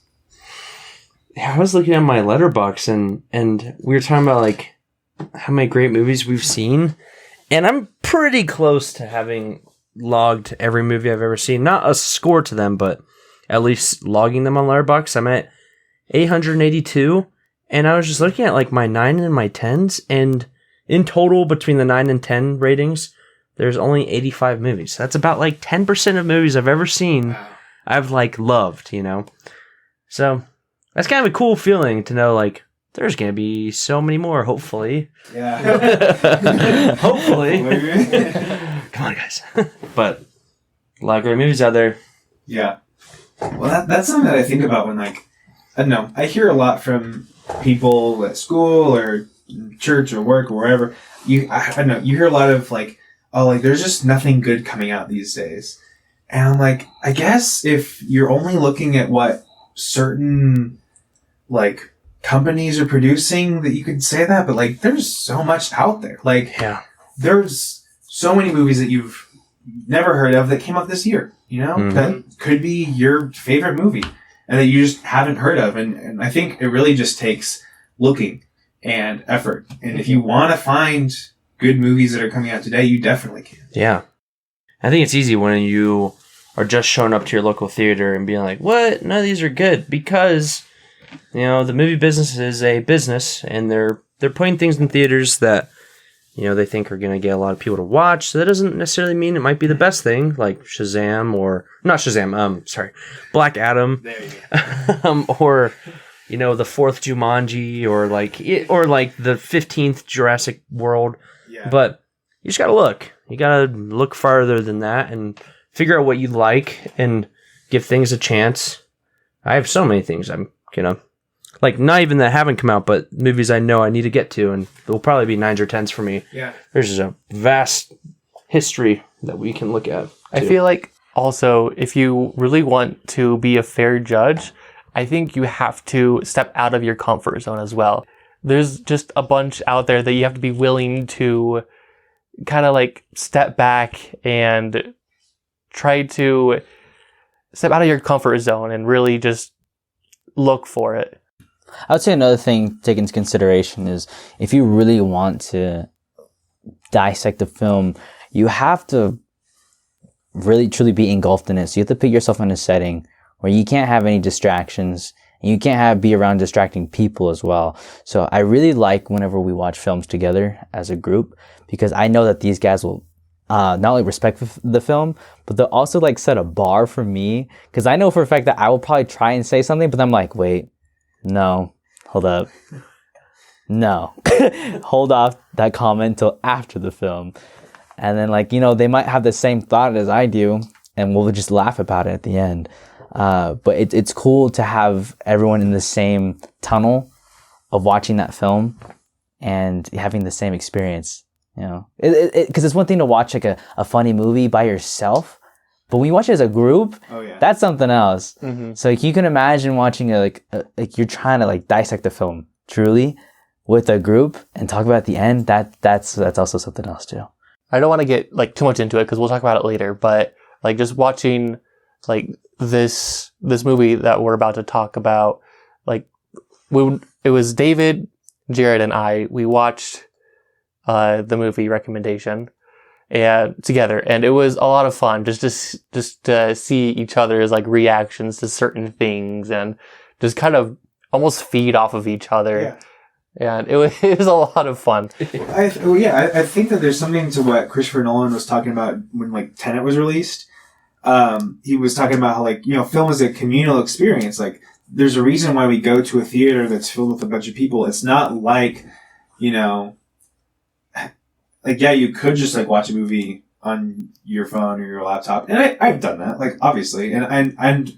Yeah, I was looking at my letterbox and we were talking about like how many great movies we've seen, and I'm pretty close to having logged every movie I've ever seen. Not a score to them, but at least logging them on Letterboxd. I'm at 882, and I was just looking at like my 9 and my 10s, and in total between the 9 and 10 ratings, there's only 85 movies. That's about like 10% of movies I've ever seen I've like loved, you know? So that's kind of a cool feeling to know like there's going to be so many more, hopefully. Yeah. Hopefully. Come on, guys. But a lot of great movies out there. Yeah. Well, that's something that I think about when, like, I don't know, I hear a lot from people at school or church or work or wherever. I don't know, you hear a lot of, like, oh, like, there's just nothing good coming out these days. And I'm like, I guess if you're only looking at what certain, like, companies are producing, that you could say that, but, like, there's so much out there. Like, Yeah. There's so many movies that you've never heard of that came out this year, you know? Mm-hmm. That could be your favorite movie and that you just haven't heard of. And I think it really just takes looking and effort. And if you want to find good movies that are coming out today, you definitely can. Yeah. I think it's easy when you are just showing up to your local theater and being like, what? None of these are good, because, you know, the movie business is a business, and they're putting things in theaters that, you know, they think are going to get a lot of people to watch. So that doesn't necessarily mean it might be the best thing, like Shazam Black Adam. There you go. Or, you know, the 4th Jumanji, or like the 15th Jurassic World. Yeah. But you just got to look. You got to look farther than that and figure out what you like and give things a chance. I have so many things I'm going to, like, not even that haven't come out, but movies I know I need to get to, and they'll probably be 9s or 10s for me. Yeah. There's just a vast history that we can look at. I feel like also, if you really want to be a fair judge, I think you have to step out of your comfort zone as well. There's just a bunch out there that you have to be willing to kind of like step back and try to step out of your comfort zone and really just look for it. I would say another thing to take into consideration is if you really want to dissect the film, you have to really truly be engulfed in it. So you have to put yourself in a setting where you can't have any distractions, and you can't be around distracting people as well. So I really like whenever we watch films together as a group, because I know that these guys will not only respect the film, but they'll also like set a bar for me, because I know for a fact that I will probably try and say something, but I'm like, wait, no, hold up. No, hold off that comment till after the film. And then, like, you know, they might have the same thought as I do, and we'll just laugh about it at the end. But it's cool to have everyone in the same tunnel of watching that film and having the same experience. You know, because it's one thing to watch like a funny movie by yourself, but when you watch it as a group, that's something else. Mm-hmm. So like, you can imagine watching like you're trying to like dissect the film truly with a group and talk about it at the end. That's also something else too. I don't want to get like too much into it because we'll talk about it later, but like just watching like this movie that we're about to talk about, like it was David, Jared, and we watched the movie Recommendation and together, and it was a lot of fun just to see each other's like reactions to certain things and just kind of almost feed off of each other. Yeah. And it was a lot of fun. I think that there's something to what Christopher Nolan was talking about when like Tenet was released. he was talking about how, like, film is a communal experience. Like, there's a reason why we go to a theater that's filled with a bunch of people. It's not like, like, yeah, you could just like watch a movie on your phone or your laptop, and I've done that, like, obviously, and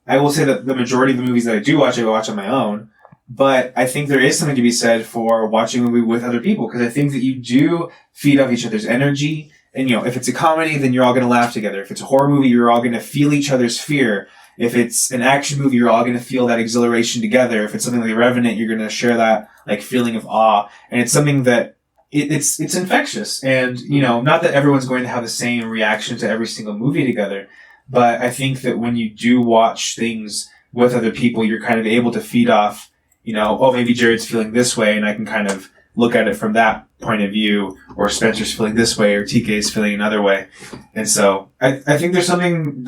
I will say that the majority of the movies that I do watch, I watch on my own. But I think there is something to be said for watching a movie with other people, because I think that you do feed off each other's energy. And, if it's a comedy, then you're all going to laugh together. If it's a horror movie, you're all going to feel each other's fear. If it's an action movie, you're all going to feel that exhilaration together. If it's something like Revenant, you're going to share that, like, feeling of awe. And it's something that it's infectious. And, not that everyone's going to have the same reaction to every single movie together. But I think that when you do watch things with other people, you're kind of able to feed off, oh, maybe Jared's feeling this way, and I can kind of look at it from that point of view, or Spencer's feeling this way, or TK's feeling another way. And so I think there's something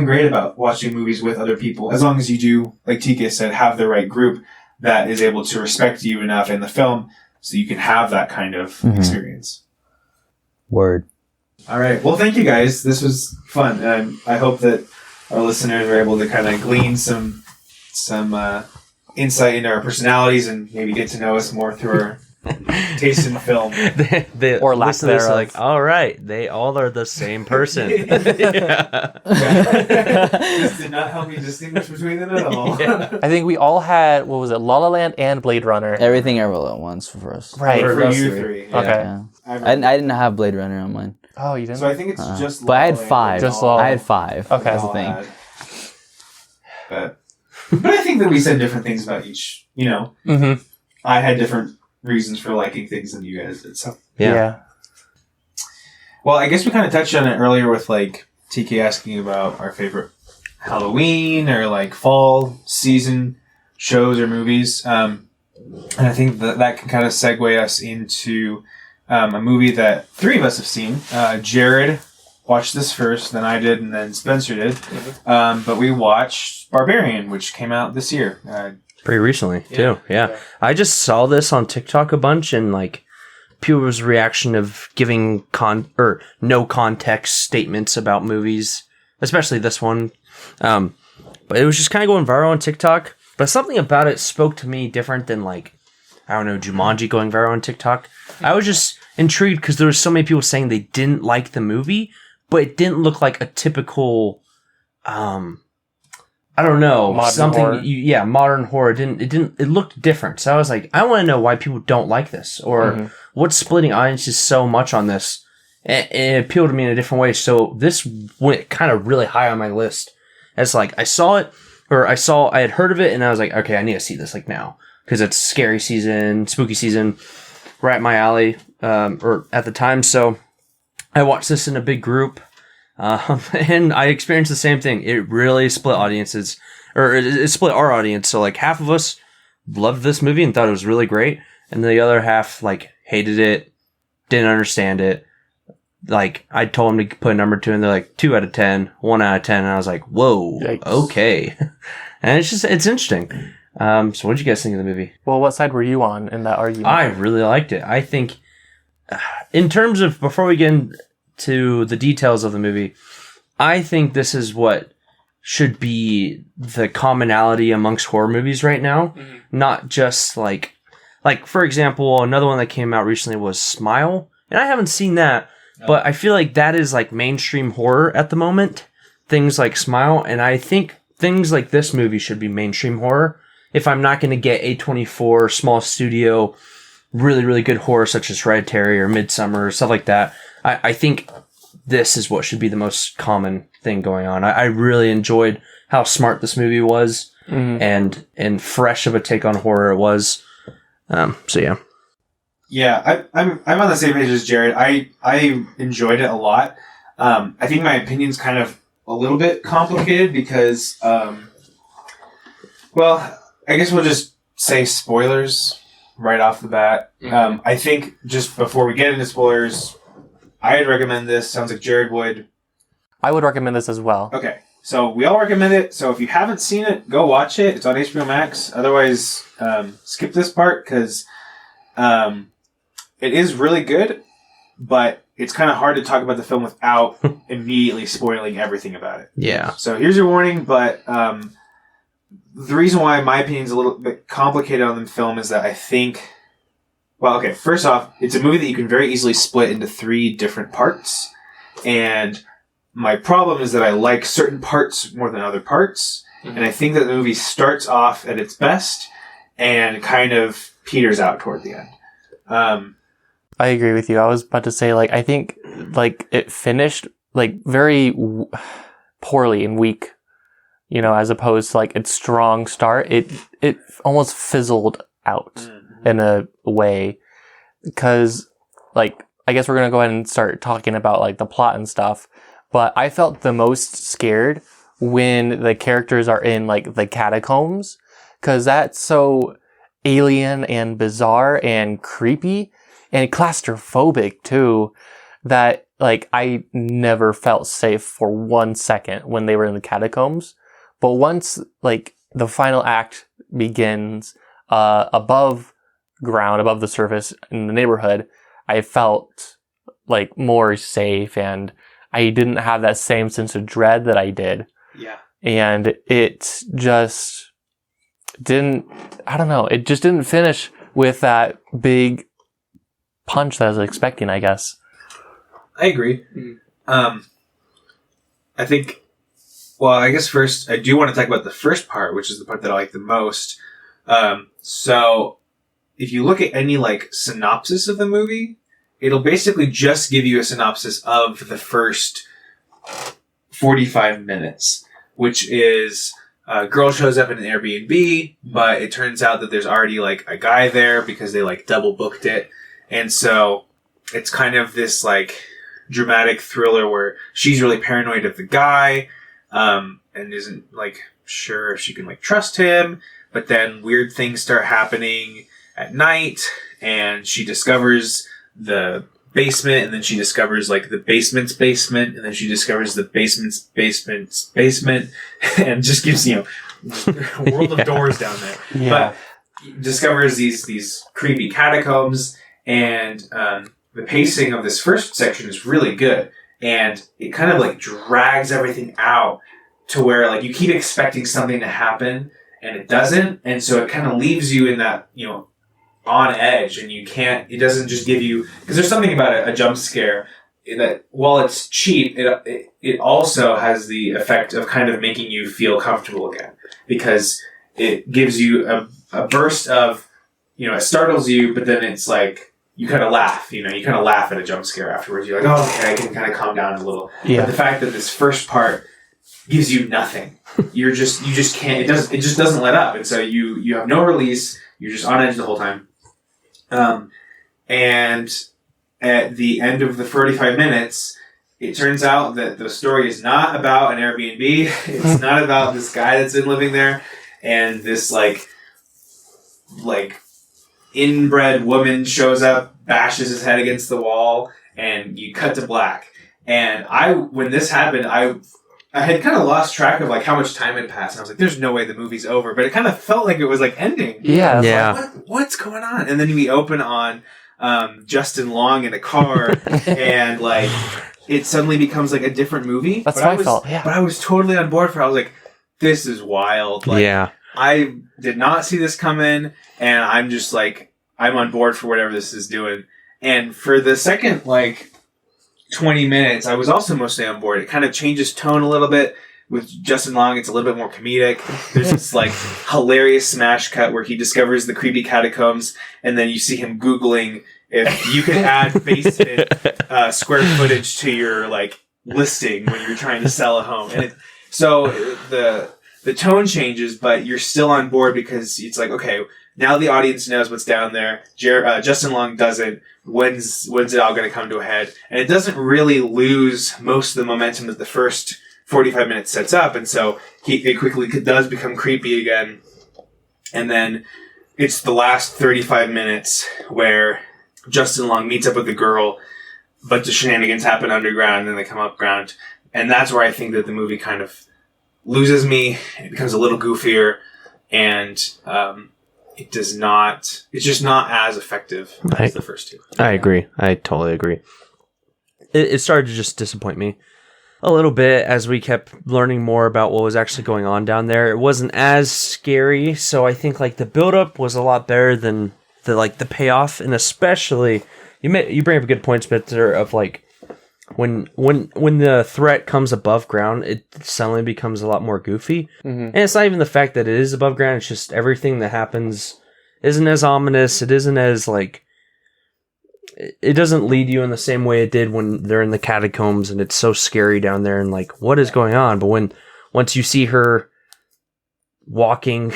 great about watching movies with other people, as long as you do, like TK said, have the right group that is able to respect you enough in the film so you can have that kind of experience. Word. All right. Well, thank you guys. This was fun. And I hope that our listeners are able to kind of glean some insight into our personalities and maybe get to know us more through our taste in film. the or lack listeners thereof. are like, all right, they all are the same person. Yeah. This did not help me distinguish between them at all. Yeah. I think we all had, what was it, La La Land and Blade Runner. Everything I rolled at once for us. Right. For us you three. three. Okay. Yeah. I didn't have Blade Runner on mine. Oh, you didn't? So I think it's just. But I had La La Land 5. and Just all- La La I had 5. Okay. That's the all thing. had. But I think that we said different things about each. Mm-hmm. I had different reasons for liking things than you guys did. So. Yeah. Well, I guess we kind of touched on it earlier with, like, TK asking about our favorite Halloween or, like, fall season shows or movies. And I think that can kind of segue us into a movie that 3 of us have seen. Jared watched this first, then I did, and then Spencer did. But we watched Barbarian, which came out this year. Pretty recently, too. Yeah. I just saw this on TikTok a bunch, and, like, people's reaction of giving no context statements about movies, especially this one. But it was just kind of going viral on TikTok. But something about it spoke to me different than, like, I don't know, Jumanji going viral on TikTok. I was just intrigued because there was so many people saying they didn't like the movie, but it didn't look like a typical, I don't know, Modern horror. Modern horror. It looked different. So I was like, I want to know why people don't like this, or what's splitting audiences so much on this. And it appealed to me in a different way. So this went kind of really high on my list. As like, I had heard of it, and I was like, okay, I need to see this like now. Because it's scary season, spooky season, right at my alley, or at the time. So I watched this in a big group. And I experienced the same thing. It really split audiences, or it split our audience. So like half of us loved this movie and thought it was really great, and the other half like hated it, didn't understand it. Like I told them to put a number 2, and they're like 2 out of 10, 1 out of 10, and I was like, whoa, Yikes. okay. And it's interesting. So what did you guys think of the movie? Well, what side were you on in that argument? I really liked it. I think, in terms of, before we get into the details of the movie, I think this is what should be the commonality amongst horror movies right now. Not just like, for example, another one that came out recently was Smile. And I haven't seen that, but I feel like that is like mainstream horror at the moment. Things like Smile. And I think things like this movie should be mainstream horror. If I'm not going to get A24, small studio, really, really good horror such as Hereditary or Midsummer, stuff like that, I think this is what should be the most common thing going on. I really enjoyed how smart this movie was, and fresh of a take on horror it was. So yeah. Yeah, I'm on the same page as Jared. I enjoyed it a lot. I think my opinion's kind of a little bit complicated because, well, I guess we'll just say spoilers right off the bat. I think just before we get into spoilers, I'd recommend this. Sounds like Jared would. I would recommend this as well. Okay, so we all recommend it. So if you haven't seen it, go watch it. It's on HBO Max. Otherwise, skip this part because it is really good, but it's kind of hard to talk about the film without immediately spoiling everything about it. Yeah. So here's your warning, but the reason why my opinion is a little bit complicated on the film is that I think, well, okay, first off, it's a movie that you can very easily split into 3 different parts, and my problem is that I like certain parts more than other parts, and I think that the movie starts off at its best and kind of peters out toward the end. I agree with you. I was about to say, like, I think, like, it finished, like, very poorly and weak, you know, as opposed to, like, its strong start. It almost fizzled out in a way, because, like, I guess we're going to go ahead and start talking about, like, the plot and stuff, but I felt the most scared when the characters are in, like, the catacombs, because that's so alien and bizarre and creepy and claustrophobic too, that, like, I never felt safe for 1 second when they were in the catacombs. But once, like, the final act begins above ground, above the surface in the neighborhood, I felt, like, more safe, and I didn't have that same sense of dread that I did. Yeah. And it just didn't, I don't know, it just didn't finish with that big punch that I was expecting, I guess. I agree. I think, well, I guess first, I do want to talk about the first part, which is the part that I like the most. So, if you look at any, like, synopsis of the movie, it'll basically just give you a synopsis of the first 45 minutes, which is a girl shows up in an Airbnb, but it turns out that there's already, like, a guy there because they, like, double booked it. And so it's kind of this, like, dramatic thriller where she's really paranoid of the guy, and isn't, like, sure if she can, like, trust him. But then weird things start happening at night, and she discovers the basement, and then she discovers, like, the basement's basement, and then she discovers the basement's basement, and just gives, you know, a world of doors down there. Yeah. But discovers these creepy catacombs, and the pacing of this first section is really good, and it kind of, like, drags everything out to where, like, you keep expecting something to happen, and it doesn't, and so it kind of leaves you in that, you know, on edge, and you can't, it doesn't just give you, because there's something about a jump scare that, while it's cheap, it also has the effect of kind of making you feel comfortable again, because it gives you a burst of, you know, it startles you, but then it's like, you kind of laugh, you know, you kind of laugh at a jump scare afterwards. You're like, oh, okay, I can kind of calm down a little. Yeah. But the fact that this first part gives you nothing, you just can't, it just doesn't let up. And so you have no release. You're just on edge the whole time. And at the end of the 45 minutes, it turns out that the story is not about an Airbnb. It's not about this guy that's been living there and this, like inbred woman shows up, bashes his head against the wall, and you cut to black. And when this happened, I had kind of lost track of, like, how much time had passed. And I was like, there's no way the movie's over. But it kind of felt like it was, like, ending. Yeah. Like, what's going on? And then we open on Justin Long in a car, and, like, it suddenly becomes, like, a different movie. That's what I felt, yeah. But I was totally on board I was like, this is wild. Like, yeah. I did not see this come in, and I'm just, like, I'm on board for whatever this is doing. And for the second, like, 20 minutes, I was also mostly on board. It kind of changes tone a little bit. With Justin Long, it's a little bit more comedic. There's this, like, hilarious smash cut where he discovers the creepy catacombs, and then you see him Googling if you could add basement square footage to your, like, listing when you're trying to sell a home. And so the tone changes, but you're still on board because it's like, okay, now the audience knows what's down there. Justin Long doesn't. When's it all going to come to a head? And it doesn't really lose most of the momentum that the first 45 minutes sets up. And so it quickly does become creepy again. And then it's the last 35 minutes where Justin Long meets up with the girl. A bunch of shenanigans happen underground, and then they come up ground. And that's where I think that the movie kind of loses me. It becomes a little goofier, and it's just not as effective as the first two. I agree. I totally agree. it started to just disappoint me a little bit as we kept learning more about what was actually going on down there. It wasn't as scary, so I think like the build-up was a lot better than the payoff, and especially you bring up a good point, Spencer, of like when the threat comes above ground, it suddenly becomes a lot more goofy. And it's not even the fact that it is above ground, it's just everything that happens isn't as ominous. It isn't as like, it doesn't lead you in the same way it did when they're in the catacombs and it's so scary down there and like, what is going on? But once you see her walking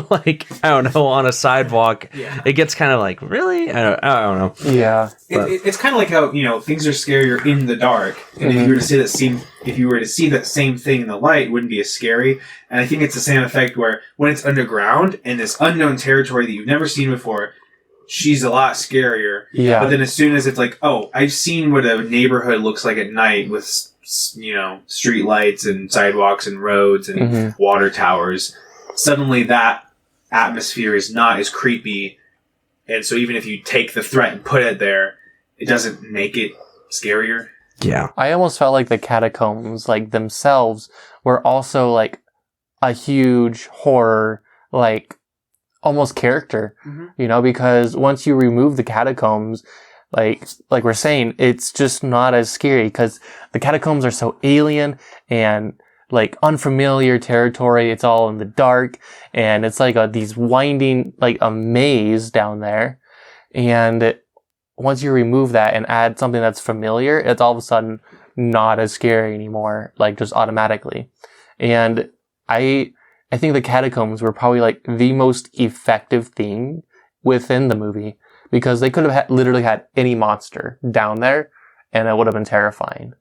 like, I don't know, on a sidewalk, it gets kind of like, really? I don't know. Yeah. It's kind of like how, things are scarier in the dark. And if you were to see that same thing in the light, it wouldn't be as scary. And I think it's the same effect where when it's underground and this unknown territory that you've never seen before, she's a lot scarier. Yeah. But then as soon as it's like, oh, I've seen what a neighborhood looks like at night with, street lights and sidewalks and roads and water towers, suddenly that atmosphere is not as creepy. And so even if you take the threat and put it there, it doesn't make it scarier. Yeah. I almost felt like the catacombs, like themselves, were also like a huge horror, like almost character, because once you remove the catacombs, like we're saying, it's just not as scary because the catacombs are so alien and like unfamiliar territory. It's all in the dark and it's like these winding, like a maze down there. And once you remove that and add something that's familiar, it's all of a sudden not as scary anymore, like just automatically. And I think the catacombs were probably like the most effective thing within the movie because they could have literally had any monster down there and it would have been terrifying.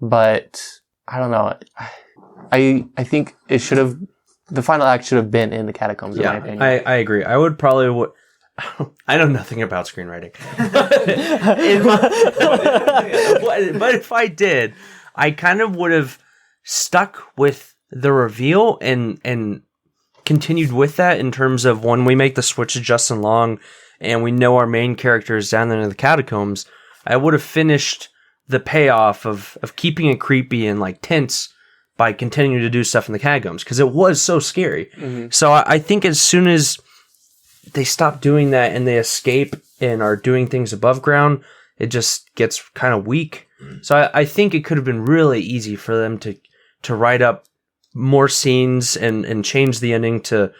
But I don't know. I think the final act should have been in the catacombs, in my opinion. I agree. I would probably I know nothing about screenwriting. But if I did, I kind of would have stuck with the reveal and continued with that in terms of when we make the switch to Justin Long and we know our main character is down there in the catacombs, I would have finished the payoff of keeping it creepy and like tense by continuing to do stuff in the catacombs because it was so scary. So I think as soon as they stop doing that and they escape and are doing things above ground, it just gets kind of weak. So I think it could have been really easy for them to write up more scenes and change the ending to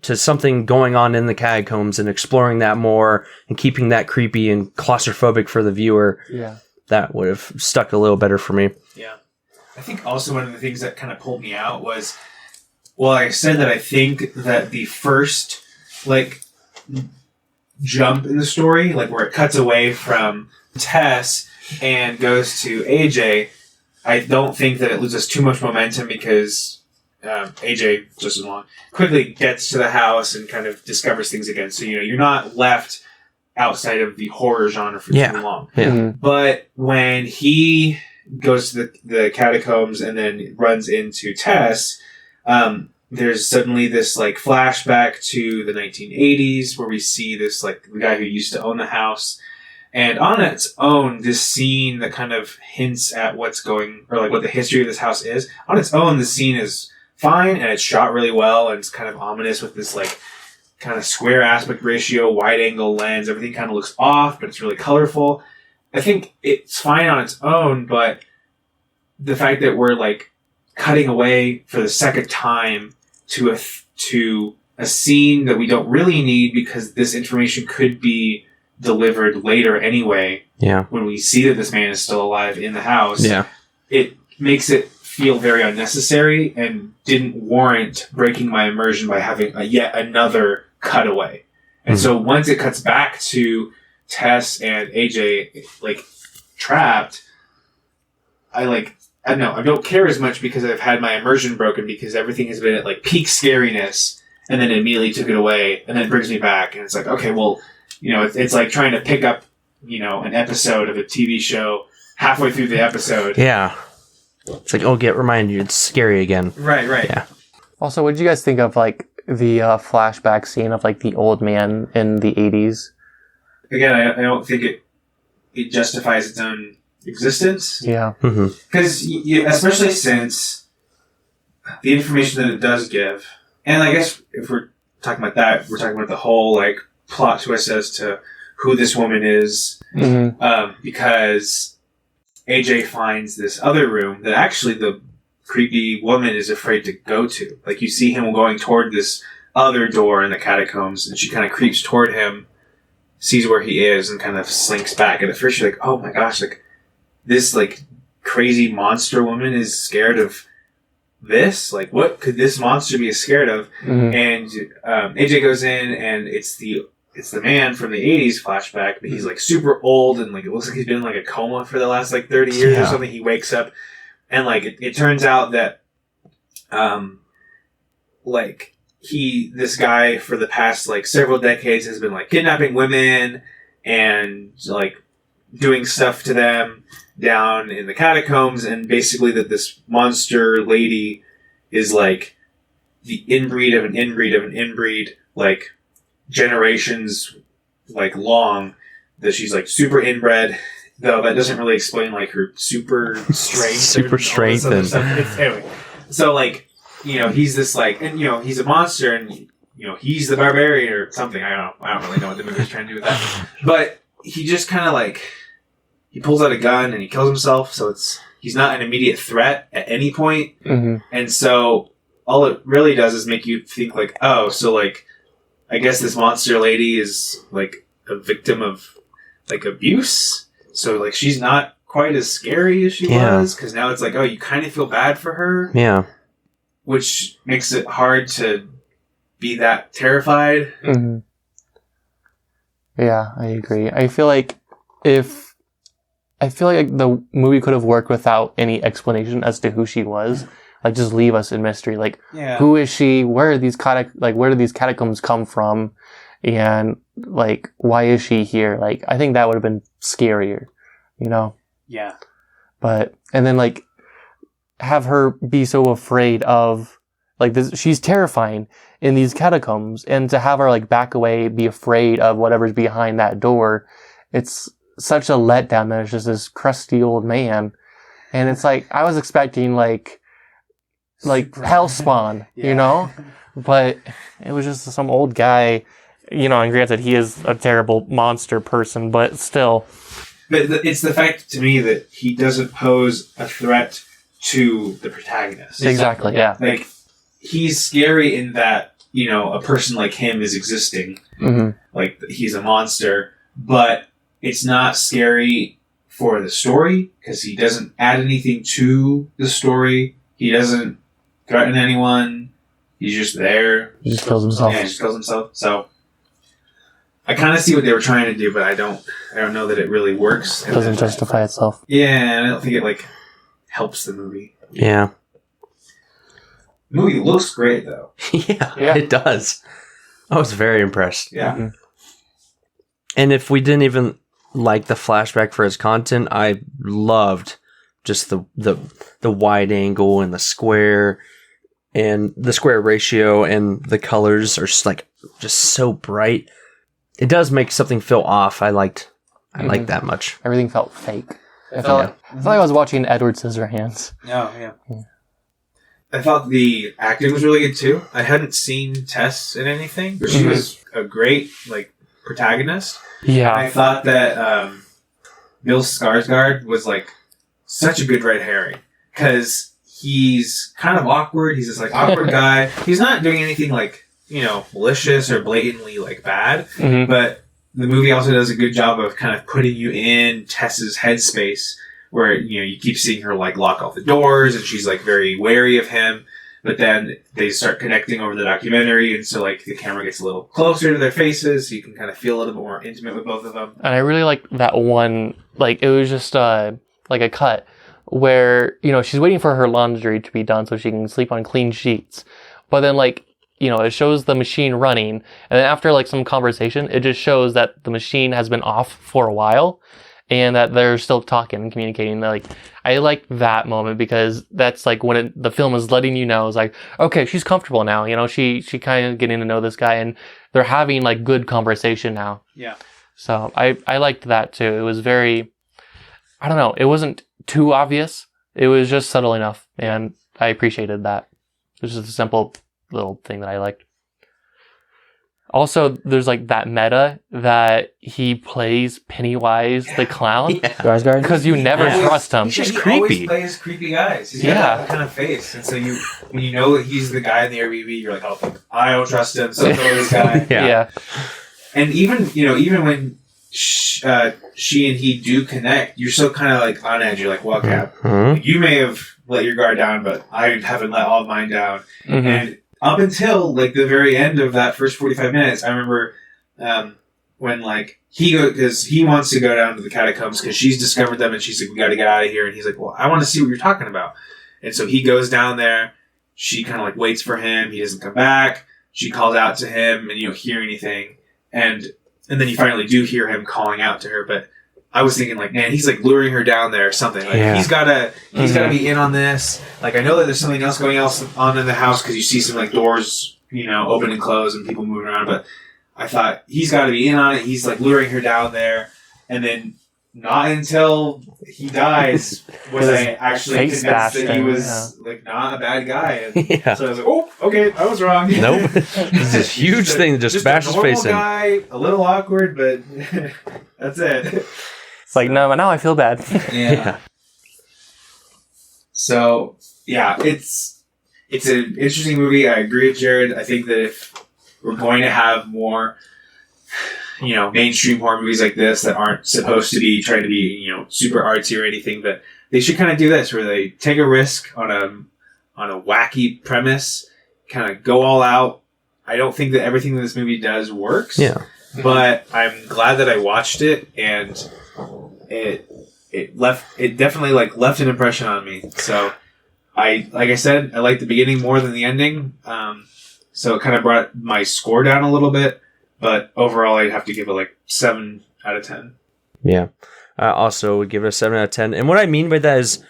something going on in the catacombs and exploring that more and keeping that creepy and claustrophobic for the viewer. Yeah. That would have stuck a little better for me. Yeah. I think also one of the things that kind of pulled me out was, well, I said that I think that the first, jump in the story, where it cuts away from Tess and goes to AJ, I don't think that it loses too much momentum because AJ, just as long, quickly gets to the house and kind of discovers things again. So, you're not left outside of the horror genre for too long. Yeah. But when he goes to the catacombs and then runs into Tess, there's suddenly this flashback to the 1980s where we see this the guy who used to own the house. And on its own, this scene that kind of hints at what's going, or what the history of this house is, on its own, the scene is fine and it's shot really well and it's kind of ominous with this kind of square aspect ratio, wide angle lens. Everything kind of looks off, but it's really colorful. I think it's fine on its own, but the fact that we're cutting away for the second time to a scene that we don't really need because this information could be delivered later anyway. Yeah. When we see that this man is still alive in the house. Yeah. It makes it feel very unnecessary and didn't warrant breaking my immersion by having yet another cutaway. And so once it cuts back to Tess and AJ trapped, I don't know, I don't care as much because I've had my immersion broken because everything has been at peak scariness and then immediately took it away and then it brings me back and it's okay, well, it's like trying to pick up, an episode of a TV show halfway through the episode. Yeah. It's remind you, it's scary again. Right. Yeah. Also, what did you guys think of the flashback scene of the old man in the 80s? Again, I don't think it justifies its own existence. Yeah. Because especially since the information that it does give, and I guess if we're talking about that, we're talking about the whole like plot twist as to who this woman is, because AJ finds this other room that actually the creepy woman is afraid to go to. Like, you see him going toward this other door in the catacombs, and she kind of creeps toward him, sees where he is, and kind of slinks back. And at first you're like, oh my gosh, like, this, like, crazy monster woman is scared of this? Like, what could this monster be scared of? And AJ goes in, and it's the man from the 80s flashback, but he's, like, super old, and, like, it looks like he's been in, like, a coma for the last, like, 30 years or something. He wakes up, and, like, it turns out that, like, this guy for the past, like, several decades has been, like, kidnapping women and, like, doing stuff to them down in the catacombs, and basically that this monster lady is, like, the inbreed of an inbreed of an inbreed, like, generations, like, long, that she's, like, super inbred, though that doesn't really explain, like, her super strength and stuff. Anyway, so, like, you know, he's this, like, and, you know, he's a monster, and, you know, he's the barbarian or something. I don't really know what the movie's trying to do with that. But he just kind of, like, he pulls out a gun and he kills himself, so he's not an immediate threat at any point. And so all it really does is make you think, like, oh, so, like, I guess this monster lady is, like, a victim of, like, abuse. So, like, she's not quite as scary as she was, because now it's like, oh, you kind of feel bad for her. Yeah. Which makes it hard to be that terrified. Yeah, I agree. I feel like the movie could have worked without any explanation as to who she was. Like, just leave us in mystery. Like, who is she? Where are these where do these catacombs come from? And, like, why is she here? Like, I think that would have been scarier, you know? Yeah. But, and then, like, have her be so afraid of, like, this, she's terrifying in these catacombs, and to have her, like, back away, be afraid of whatever's behind that door, it's such a letdown that it's just this crusty old man. And it's like, I was expecting, like Hellspawn, you know? But it was just some old guy, you know, and granted, he is a terrible monster person, but still. But it's the fact to me that he doesn't pose a threat to the protagonist. Exactly, yeah. Like, he's scary in that, you know, a person like him is existing. Like, he's a monster, but it's not scary for the story, because he doesn't add anything to the story. He doesn't threaten anyone. He's just there. He just kills himself. Yeah, he just kills himself. So, I kind of see what they were trying to do, but I don't know that it really works. It doesn't justify itself. Yeah, and I don't think it, like, helps the movie. Yeah. The movie looks great, though. yeah, it does. I was very impressed. Yeah. And if we didn't even like the flashback for its content, I loved just the wide angle and the square ratio, and the colors are just so bright. It does make something feel off. I liked that much. Everything felt fake. I felt like I was watching Edward Scissorhands. Oh, yeah. I thought the acting was really good, too. I hadn't seen Tess in anything, but she was a great, like, protagonist. Yeah. I thought that Bill Skarsgård was, like, such a good red herring, because he's kind of awkward. He's this, like, awkward guy. He's not doing anything, like, you know, malicious or blatantly, like, bad, but the movie also does a good job of kind of putting you in Tess's headspace, where, you know, you keep seeing her, like, lock all the doors, and she's, like, very wary of him, but then they start connecting over the documentary, and so, like, the camera gets a little closer to their faces, so you can kind of feel a little bit more intimate with both of them. And I really liked that one, like, it was just, like, a cut, where, you know, she's waiting for her laundry to be done so she can sleep on clean sheets, but then, like, you know, it shows the machine running, and then after, like, some conversation, it just shows that the machine has been off for a while, and that they're still talking and communicating. Like, I like that moment, because that's, like, when the film is letting you know, it's like, okay, she's comfortable now, you know, she kind of getting to know this guy, and they're having, like, good conversation now. Yeah. So, I liked that, too. It was very, I don't know, it wasn't too obvious. It was just subtle enough, and I appreciated that. It was just a simple little thing that I liked. Also, there's like that meta that he plays Pennywise the clown. Skarsgård? Because you never trust him. He's just He creepy. always plays creepy guys. He's got that kind of face, and so when you know that he's the guy in the Airbnb, you're like, oh, I don't trust him. So kill this guy. Yeah. And even when she and he do connect, you're still kind of like on edge. You're like, well, Cap, you may have let your guard down, but I haven't let all of mine down. Mm-hmm. And up until like the very end of that first 45 minutes, I remember when like because he wants to go down to the catacombs because she's discovered them, and she's like, we got to get out of here. And he's like, well, I want to see what you're talking about. And so he goes down there. She kind of like waits for him. He doesn't come back. She calls out to him, and you don't hear anything. And then you finally do hear him calling out to her. But I was thinking like, man, he's like luring her down there or something. Like he's gotta be in on this. Like I know that there's something else going on in the house because you see some like doors, open and close and people moving around. But I thought he's got to be in on it. He's like luring her down there, and then not until he dies was I actually convinced that he was like not a bad guy. And so I was like, oh, okay, I was wrong. Nope. It's this huge thing that just bashed his face in. Guy, a little awkward, but that's it. It's like, no, now I feel bad. Yeah. So, yeah, it's an interesting movie. I agree with Jared. I think that if we're going to have more, mainstream horror movies like this that aren't supposed to be trying to be, super artsy or anything, but they should kind of do this where they take a risk on a wacky premise, kind of go all out. I don't think that everything that this movie does works. Yeah. But I'm glad that I watched it, and it definitely left an impression on me. So like I said, I like the beginning more than the ending. So it kind of brought my score down a little bit, but overall I'd have to give it 7 out of 10. Yeah. I also would give it a 7 out of 10. And what I mean by that is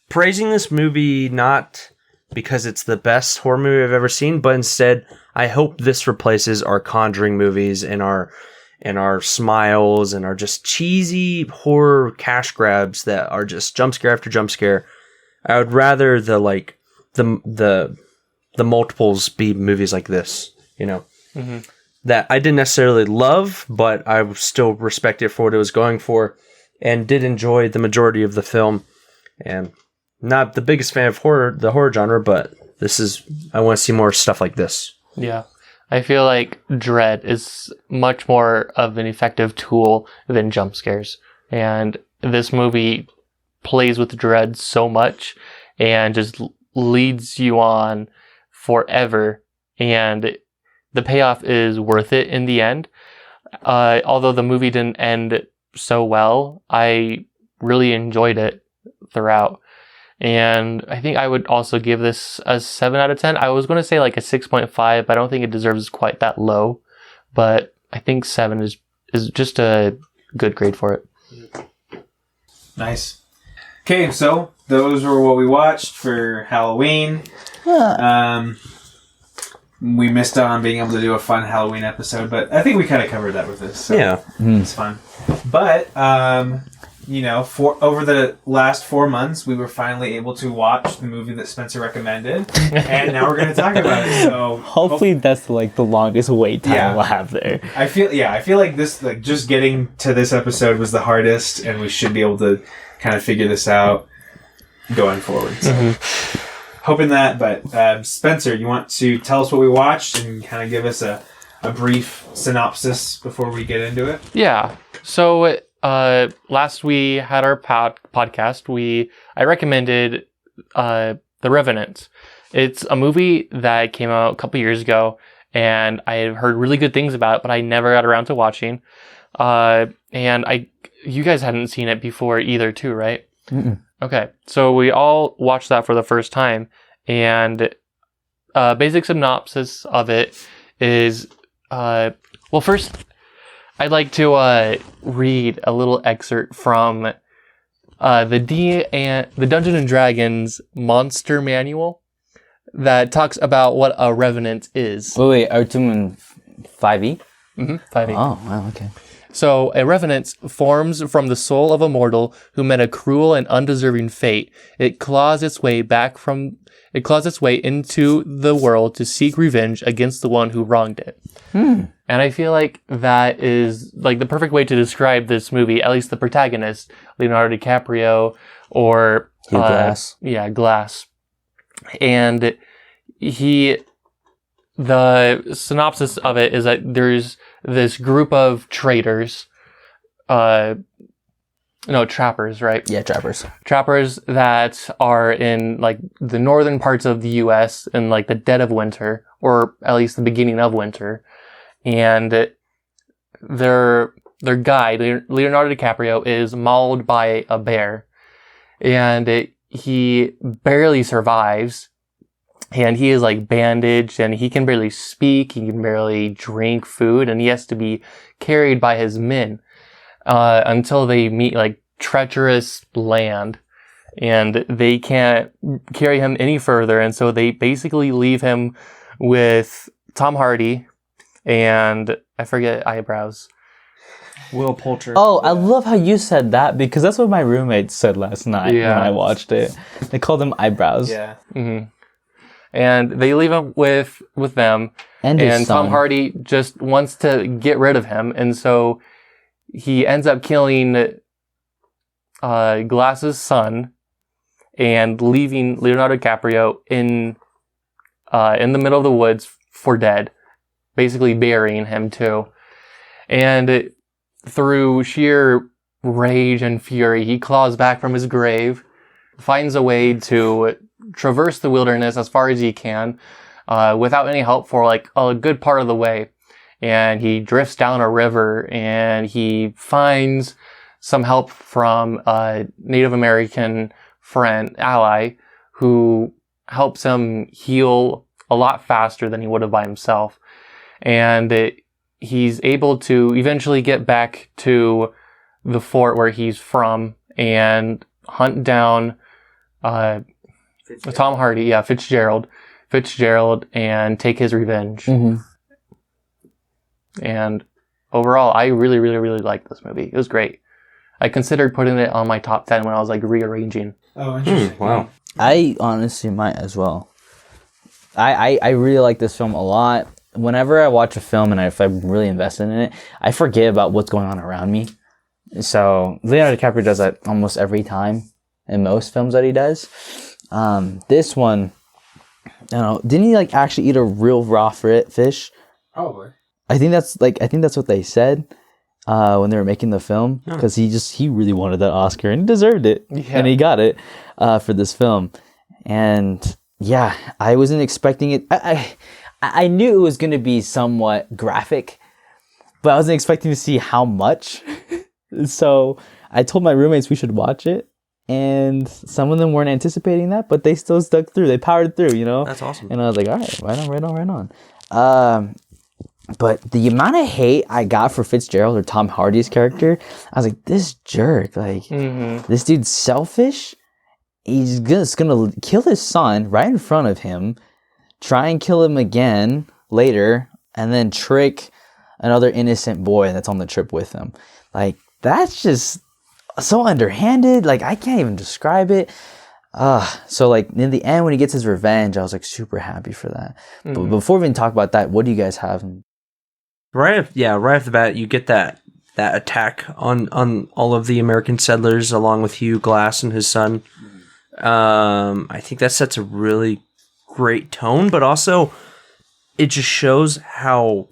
praising this movie not because it's the best horror movie I've ever seen, but instead I hope this replaces our Conjuring movies and our Smiles and our just cheesy horror cash grabs that are just jump scare after jump scare. I would rather the multiples be movies like this, that I didn't necessarily love, but I still respect it for what it was going for and did enjoy the majority of the film. And not the biggest fan of the horror genre, but I want to see more stuff like this. Yeah. I feel like dread is much more of an effective tool than jump scares. And this movie plays with dread so much and just leads you on forever. And the payoff is worth it in the end. Although the movie didn't end so well, I really enjoyed it throughout. And I think I would also give this a 7 out of 10. I was going to say a 6.5, but I don't think it deserves quite that low. But I think 7 is just a good grade for it. Nice. Okay, so those were what we watched for Halloween. We missed out on being able to do a fun Halloween episode, but I think we kind of covered that with this. So yeah. It's fun. But, over the last 4 months, we were finally able to watch the movie that Spencer recommended, and now we're going to talk about it. So hopefully that's the longest wait time we'll have there. I feel like this, just getting to this episode was the hardest, and we should be able to kind of figure this out going forward. So. Hoping that, but Spencer, you want to tell us what we watched and kind of give us a brief synopsis before we get into it? Yeah. So last we had our podcast, I recommended The Revenant. It's a movie that came out a couple years ago, and I have heard really good things about it, but I never got around to watching. And you guys hadn't seen it before either, too, right? Mm-mm. Okay, so we all watched that for the first time, and basic synopsis of it is, first, I'd like to read a little excerpt from the Dungeons and Dragons Monster Manual that talks about what a Revenant is. Wait, are we doing 5e? Mm-hmm, 5e. Oh, wow, okay. So, a revenant forms from the soul of a mortal who met a cruel and undeserving fate. It claws its way into the world to seek revenge against the one who wronged it. And I feel like that is like the perfect way to describe this movie, at least the protagonist, Leonardo DiCaprio, or Hugh Glass. Yeah, Glass. And the synopsis of it is that there's this group of traitors, trappers, right? Yeah, trappers. Trappers that are in like the northern parts of the US in like the dead of winter, or at least the beginning of winter. And their guide, Leonardo DiCaprio, is mauled by a bear. And he barely survives. And he is like bandaged, and he can barely speak, he can barely drink food, and he has to be carried by his men until they meet like treacherous land, and they can't carry him any further, and so they basically leave him with Tom Hardy and I forget eyebrows. Will Poulter. Oh, I love how you said that, because that's what my roommate said last night when I watched it. They called them eyebrows. Yeah. Mm-hmm. And they leave him with them. And Tom Hardy just wants to get rid of him. And so he ends up killing Glass's son and leaving Leonardo DiCaprio in the middle of the woods for dead. Basically burying him too. And through sheer rage and fury, he claws back from his grave, finds a way to traverse the wilderness as far as he can, without any help for like a good part of the way. And he drifts down a river, and he finds some help from a Native American ally, who helps him heal a lot faster than he would have by himself. And he's able to eventually get back to the fort where he's from and hunt down Tom Hardy, Fitzgerald, and take his revenge. Mm-hmm. And overall, I really, really, really liked this movie. It was great. I considered putting it on my top 10 when I was like rearranging. Oh, interesting. Wow. I honestly might as well. I really like this film a lot. Whenever I watch a film and if I'm really invested in it, I forget about what's going on around me. So Leonardo DiCaprio does that almost every time in most films that he does. This one, I don't know, didn't he like actually eat a real raw fish? Probably. I think that's what they said when they were making the film, because he really wanted that Oscar and he deserved it, and he got it for this film. And yeah, I wasn't expecting it. I knew it was going to be somewhat graphic, but I wasn't expecting to see how much. So I told my roommates we should watch it, and some of them weren't anticipating that, but they still stuck through. They powered through, you know? That's awesome. And I was like, all right, right on. But the amount of hate I got for Fitzgerald or Tom Hardy's character, I was like, this jerk, this dude's selfish. He's just gonna kill his son right in front of him, try and kill him again later, and then trick another innocent boy that's on the trip with him. Like, that's just so underhanded. Like, I can't even describe it. So like in the end, when he gets his revenge, I was like super happy for that. But before we even talk about that, what do you guys have? Right off the bat, you get that attack on all of the American settlers along with Hugh Glass and his son. I think that sets a really great tone, but also it just shows how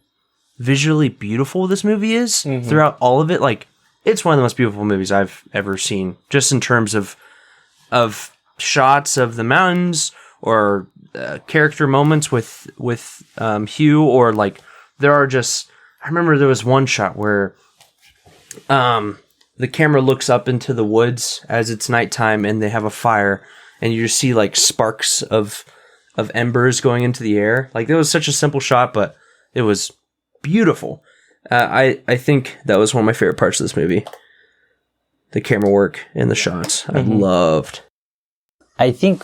visually beautiful this movie is throughout all of it. Like, it's one of the most beautiful movies I've ever seen, just in terms of shots of the mountains or character moments with Hugh, or like there are just, I remember there was one shot where the camera looks up into the woods as it's nighttime and they have a fire, and you just see like sparks of embers going into the air. Like, it was such a simple shot, but it was beautiful. I think that was one of my favorite parts of this movie. The camera work and the shots. I loved. I think,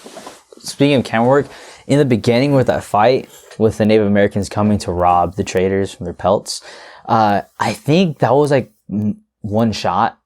speaking of camera work, in the beginning with that fight with the Native Americans coming to rob the traders from their pelts, I think that was like one shot?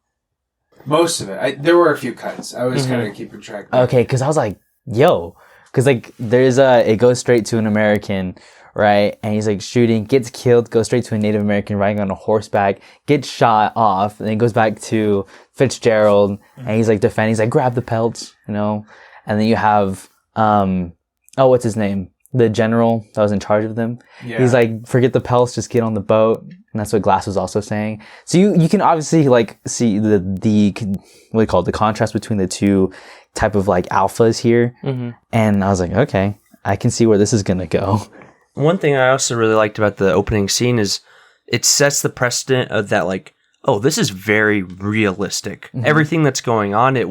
Most of it. There were a few cuts. I was kind of keeping track. Okay, because I was like, yo, because like it goes straight to an American, right? And he's like shooting, gets killed, goes straight to a Native American riding on a horseback, gets shot off, and then goes back to Fitzgerald, and he's like defending. He's like, grab the pelts, you know. And then you have what's his name? The general that was in charge of them. Yeah. He's like, forget the pelts, just get on the boat. And that's what Glass was also saying. So you can obviously like see the what do you call it, the contrast between the two type of like alphas here. And I was like, okay, I can see where this is gonna go. One thing I also really liked about the opening scene is it sets the precedent of that, like, oh, this is very realistic. Everything that's going on, it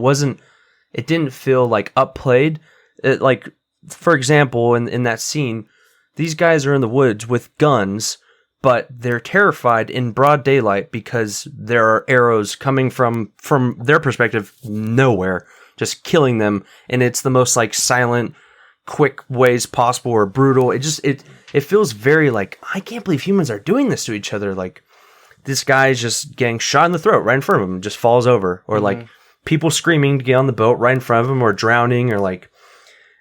didn't feel like upplayed. Like, for example, in that scene, these guys are in the woods with guns, but they're terrified in broad daylight because there are arrows coming from their perspective nowhere, just killing them, and it's the most like silent, quick ways possible or brutal. It feels very like, I can't believe humans are doing this to each other. Like, this guy's just getting shot in the throat right in front of him and just falls over, or like people screaming to get on the boat right in front of him, or drowning, or like,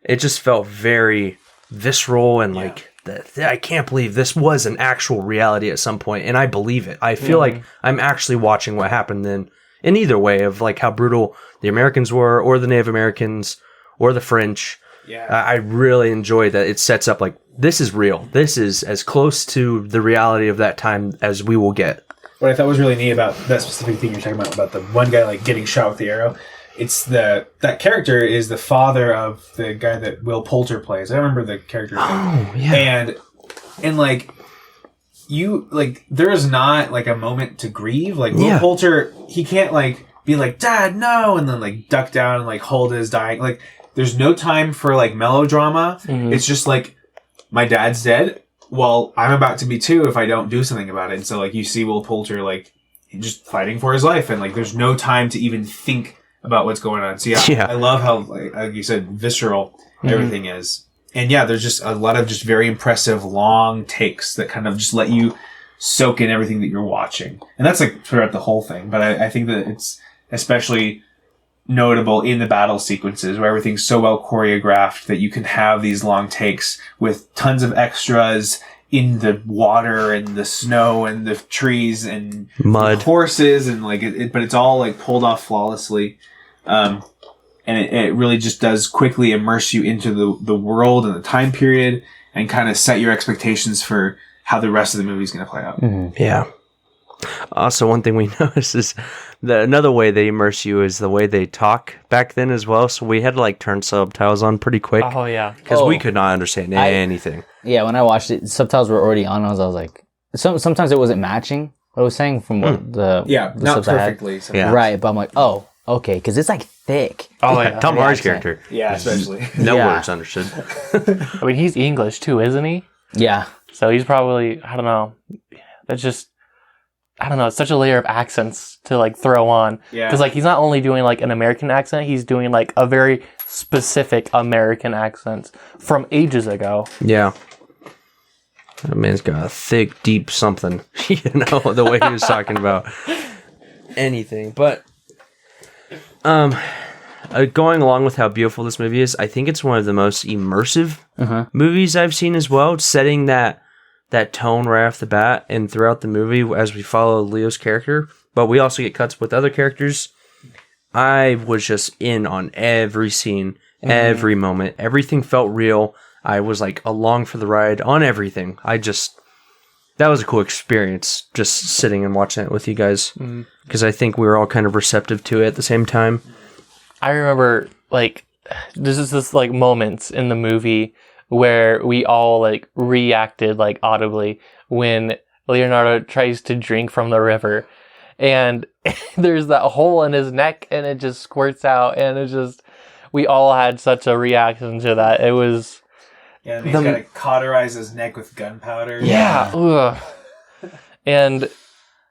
it just felt very visceral and like, I can't believe this was an actual reality at some point, and I believe it. I feel like I'm actually watching what happened then, in either way, of like how brutal the Americans were, or the Native Americans, or the French. Yeah, I really enjoy that it sets up like, this is real. This is as close to the reality of that time as we will get. What I thought was really neat about that specific thing you're talking about the one guy like getting shot with the arrow, it's that character is the father of the guy that Will Poulter plays. I don't remember the character's name. Oh, yeah. And like, you like, there is not like a moment to grieve. Like, Will Poulter, he can't like be like, Dad, no, and then like duck down and like hold his dying. Like, there's no time for like melodrama. It's just like, my dad's dead. Well, I'm about to be too if I don't do something about it. And so like, you see Will Poulter like just fighting for his life, and like, there's no time to even think about what's going on. So yeah. I love how, like you said, visceral everything is. And yeah, there's just a lot of just very impressive long takes that kind of just let you soak in everything that you're watching. And that's like throughout the whole thing. But I think that it's especially notable in the battle sequences where everything's so well choreographed that you can have these long takes with tons of extras in the water and the snow and the trees and mud, the horses, and like but it's all like pulled off flawlessly. And it really just does quickly immerse you into the world and the time period, and kind of set your expectations for how the rest of the movie is going to play out. Yeah. Also, one thing we noticed is that another way they immerse you is the way they talk back then as well. So we had to like turn subtitles on pretty quick. Oh, yeah. Because we could not understand anything. Yeah, when I watched it, subtitles were already on. I was like, sometimes it wasn't matching what I was saying from what the not perfectly. Yeah. Right, but I'm like, oh, okay, because it's like thick. Oh, yeah. Tom Hardy's character. Yeah, especially. No words understood. I mean, he's English too, isn't he? Yeah. So he's probably, I don't know. That's just, I don't know. It's such a layer of accents to like throw on. Yeah. Because like, he's not only doing like an American accent, he's doing like a very specific American accent from ages ago. Yeah. That man's got a thick, deep something. You know, the way he was talking about anything. But going along with how beautiful this movie is, I think it's one of the most immersive movies I've seen as well. Setting that tone right off the bat and throughout the movie as we follow Leo's character. But we also get cuts with other characters. I was just in on every scene, every moment. Everything felt real. I was like along for the ride on everything. That was a cool experience, just sitting and watching it with you guys. Because I think we were all kind of receptive to it at the same time. I remember, like, there's this like moments in the movie where we all like reacted like audibly when Leonardo tries to drink from the river, and there's that hole in his neck and it just squirts out, and it's just, we all had such a reaction to that. It was... Yeah, and he's got to cauterize his neck with gunpowder. Yeah. Ugh. And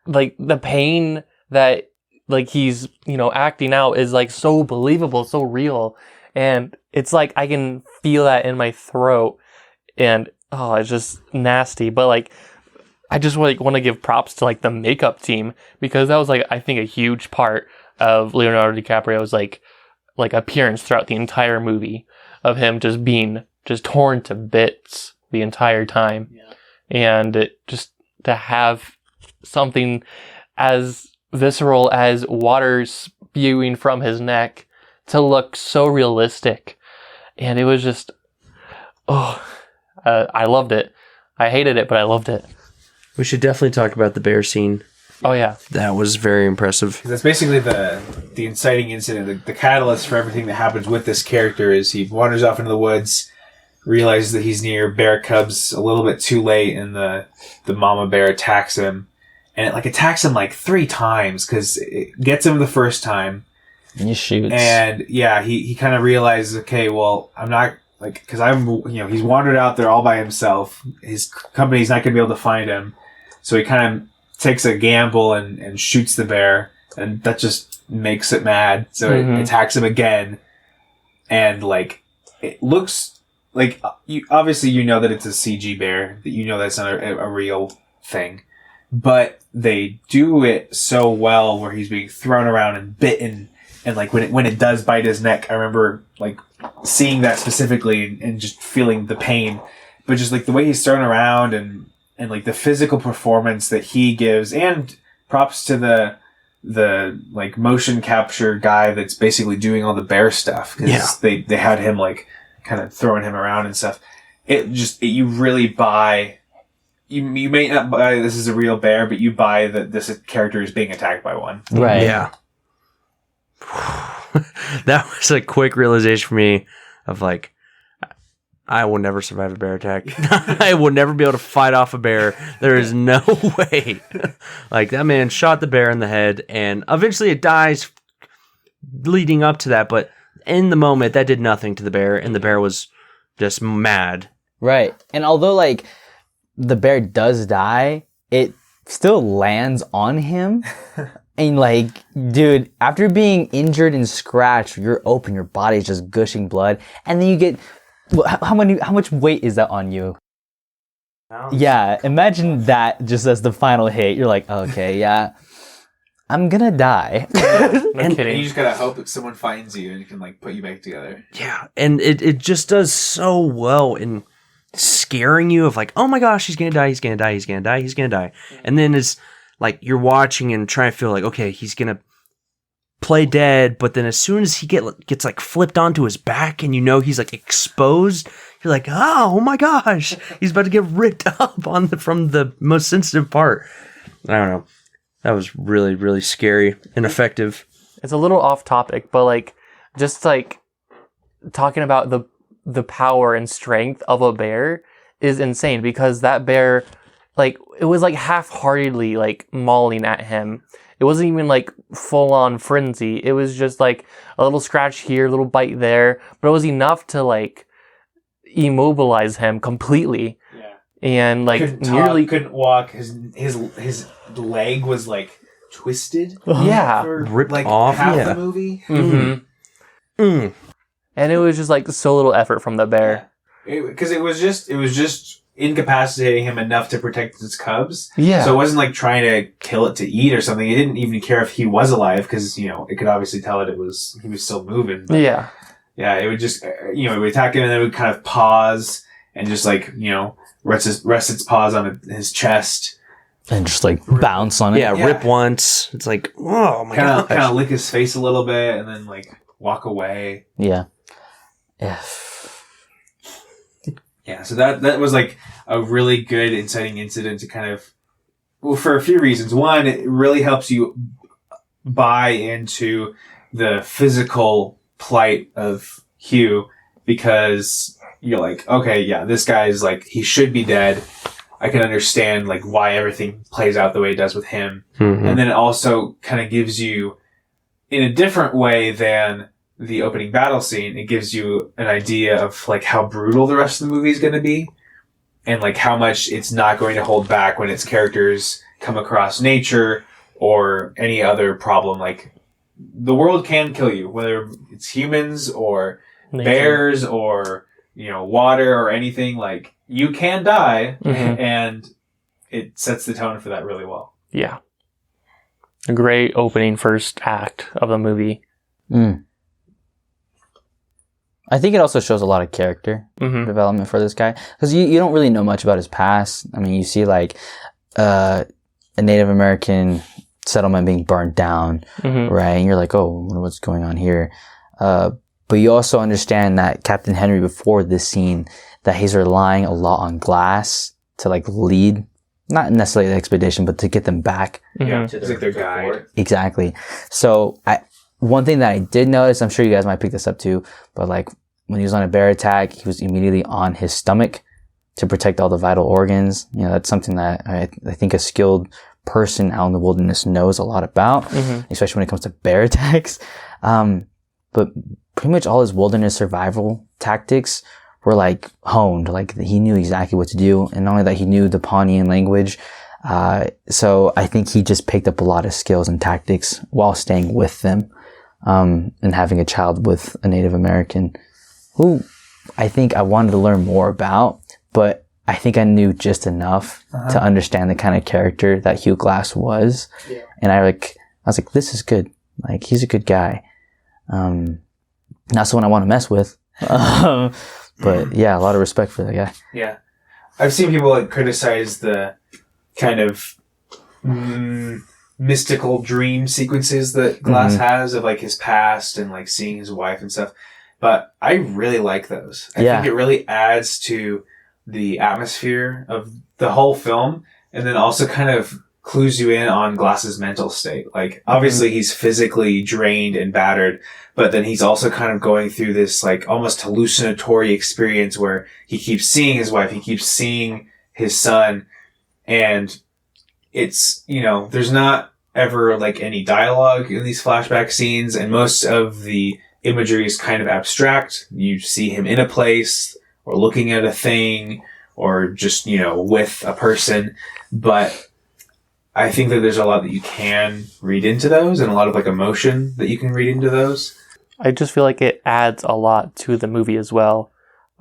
like the pain that like he's, acting out is like so believable, so real. And it's like I can feel that in my throat, and it's just nasty. But like I just want to give props to like the makeup team, because that was like, I think, a huge part of Leonardo DiCaprio's like appearance throughout the entire movie, of him just being just torn to bits the entire time. Yeah. And just to have something as visceral as water spewing from his neck to look so realistic. And it was just, I loved it. I hated it, but I loved it. We should definitely talk about the bear scene. Oh, yeah. That was very impressive. That's basically the inciting incident. The catalyst for everything that happens with this character is he wanders off into the woods, realizes that he's near bear cubs a little bit too late, and the mama bear attacks him. And it attacks him 3 times, because it gets him the first time. And he shoots. And yeah, he kind of realizes, okay, well, I'm not, because he's wandered out there all by himself. His company's not going to be able to find him. So he kind of takes a gamble and shoots the bear, and that just makes it mad. So it attacks him again, and it looks like obviously you know that it's a CG bear, that you know that's not a real thing, but they do it so well where he's being thrown around and bitten, and when it does bite his neck, I remember seeing that specifically and just feeling the pain, but just the way he's thrown around and the physical performance that he gives, and props to the motion capture guy that's basically doing all the bear stuff, because they had him kind of throwing him around and stuff. You really buy. You may not buy this is a real bear, but you buy that this character is being attacked by one. Right. Yeah. That was a quick realization for me of I will never survive a bear attack. I will never be able to fight off a bear. There is no way. That man shot the bear in the head, and eventually it dies leading up to that, but in the moment that did nothing to the bear, and the bear was just mad. Right. And although the bear does die, it still lands on him. And dude, after being injured and scratched, you're open, your body's just gushing blood, and then you get how much weight is that on you? Yeah, imagine that just as the final hit. You're okay, yeah, I'm gonna die. And you just gotta hope that someone finds you and can put you back together. Yeah, and it just does so well in scaring you of oh my gosh, he's gonna die, he's gonna die, he's gonna die, he's gonna die. And then it's you're watching and trying to feel okay, he's gonna play dead, but then as soon as he gets flipped onto his back and he's exposed, you're oh my gosh, he's about to get ripped up from the most sensitive part. I don't know. That was really, really scary and effective. It's a little off topic, but just talking about the power and strength of a bear is insane, because that bear, it was half-heartedly mauling at him. It wasn't even full-on frenzy. It was just a little scratch here, a little bite there, but it was enough to immobilize him completely. Yeah. And couldn't walk. His leg was twisted. Yeah. For, ripped off. Half the movie. Mm-hmm. Mm. And it was just so little effort from the bear. Because it was just incapacitating him enough to protect its cubs. Yeah. So it wasn't trying to kill it to eat or something. It didn't even care if he was alive, because it could obviously tell he was still moving. But yeah. Yeah, it would just it would attack him, and then it would kind of pause and just rest its paws on his chest and just bounce on it. Yeah, rip once. It's oh my god. Kind of lick his face a little bit and then walk away. Yeah. Yeah. Yeah, so that was a really good inciting incident to kind of, well, for a few reasons. One, it really helps you buy into the physical plight of Hugh, because you're okay, yeah, this guy's he should be dead. I can understand why everything plays out the way it does with him. Mm-hmm. And then it also kind of gives you, in a different way than the opening battle scene, it gives you an idea of how brutal the rest of the movie is going to be, and how much it's not going to hold back when its characters come across nature or any other problem. The world can kill you, whether it's humans or nature, bears or water or anything. You can die, mm-hmm. and it sets the tone for that really well. Yeah. A great opening first act of the movie. I think it also shows a lot of character development for this guy, because you don't really know much about his past. I mean, you see like a Native American settlement being burned down, right? And you're like, oh, I wonder what's going on here. But you also understand that Captain Henry, before this scene, that he's relying a lot on Glass to like lead, not necessarily the expedition, but to get them back. Yeah, it's like their guide. Exactly. So one thing that I did notice, I'm sure you guys might pick this up too, but like when he was on a bear attack, he was immediately on his stomach to protect all the vital organs. You know, that's something that I think a skilled person out in the wilderness knows a lot about, especially when it comes to bear attacks. But pretty much all his wilderness survival tactics were like honed. Like he knew exactly what to do. And not only that, he knew the Pawnean language. So I think he just picked up a lot of skills and tactics while staying with them, and having a child with a Native American who I think I wanted to learn more about, but I think I knew just enough to understand the kind of character that Hugh Glass was. Yeah. And I was like, this is good. Like, he's a good guy. Not someone I want to mess with. But yeah, a lot of respect for that guy. Yeah. I've seen people like criticize the kind of mystical dream sequences that Glass has of like his past and like seeing his wife and stuff. But I really like those. I think it really adds to the atmosphere of the whole film, and then also kind of clues you in on Glass's mental state. Like, obviously he's physically drained and battered, but then he's also kind of going through this like almost hallucinatory experience where he keeps seeing his wife, he keeps seeing his son, and it's, you know, there's not ever like any dialogue in these flashback scenes, and most of the imagery is kind of abstract. You see him in a place or looking at a thing or just, you know, with a person. But I think that there's a lot that you can read into those, and a lot of like emotion that you can read into those. I just feel like it adds a lot to the movie as well.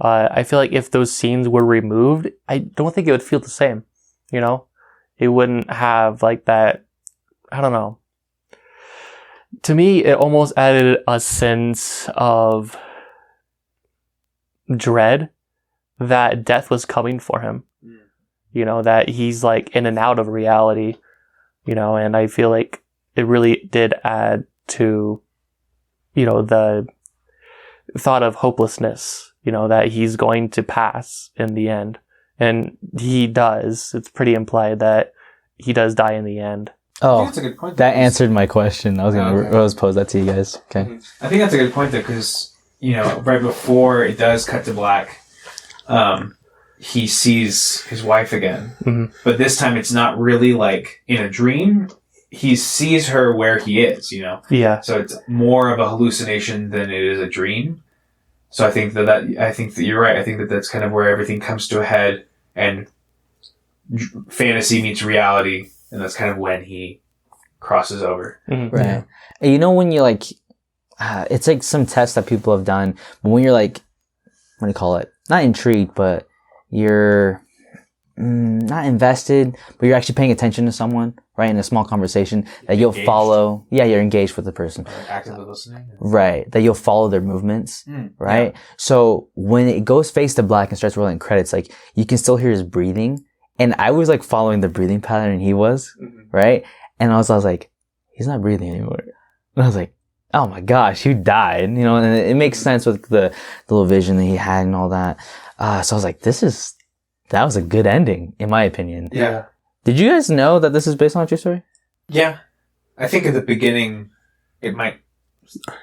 I feel like if those scenes were removed, I don't think it would feel the same. You know, it wouldn't have like that. I don't know. To me, it almost added a sense of dread that death was coming for him. You know, that he's like in and out of reality, you know, and I feel like it really did add to, you know, the thought of hopelessness, you know, that he's going to pass in the end. And he does. It's pretty implied that he does die in the end. Oh, that's a good point. That answered my question. I was going to pose that to you guys. Okay. I think that's a good point though, because, you know, right before it does cut to black, he sees his wife again, but this time it's not really like in a dream. He sees her where he is, you know? Yeah. So it's more of a hallucination than it is a dream. So I think I think that you're right. I think that that's kind of where everything comes to a head, and fantasy meets reality. And that's kind of when he crosses over. Right. And you know, when you like, it's like some tests that people have done, but when you're like, what do you call it? Not intrigued, but you're not invested, but you're actually paying attention to someone, right? In a small conversation that you'll follow. Yeah, you're engaged with the person. Like actively listening. Right. That you'll follow their movements, right? Yeah. So when it goes face to black and starts rolling credits, like you can still hear his breathing. And I was like following the breathing pattern he was, right? And I was like, he's not breathing anymore. And I was like, oh my gosh, you died, you know? And it makes sense with the little vision that he had and all that. So I was like, that was a good ending, in my opinion. Yeah. Did you guys know that this is based on a true story? Yeah. I think at the beginning, there might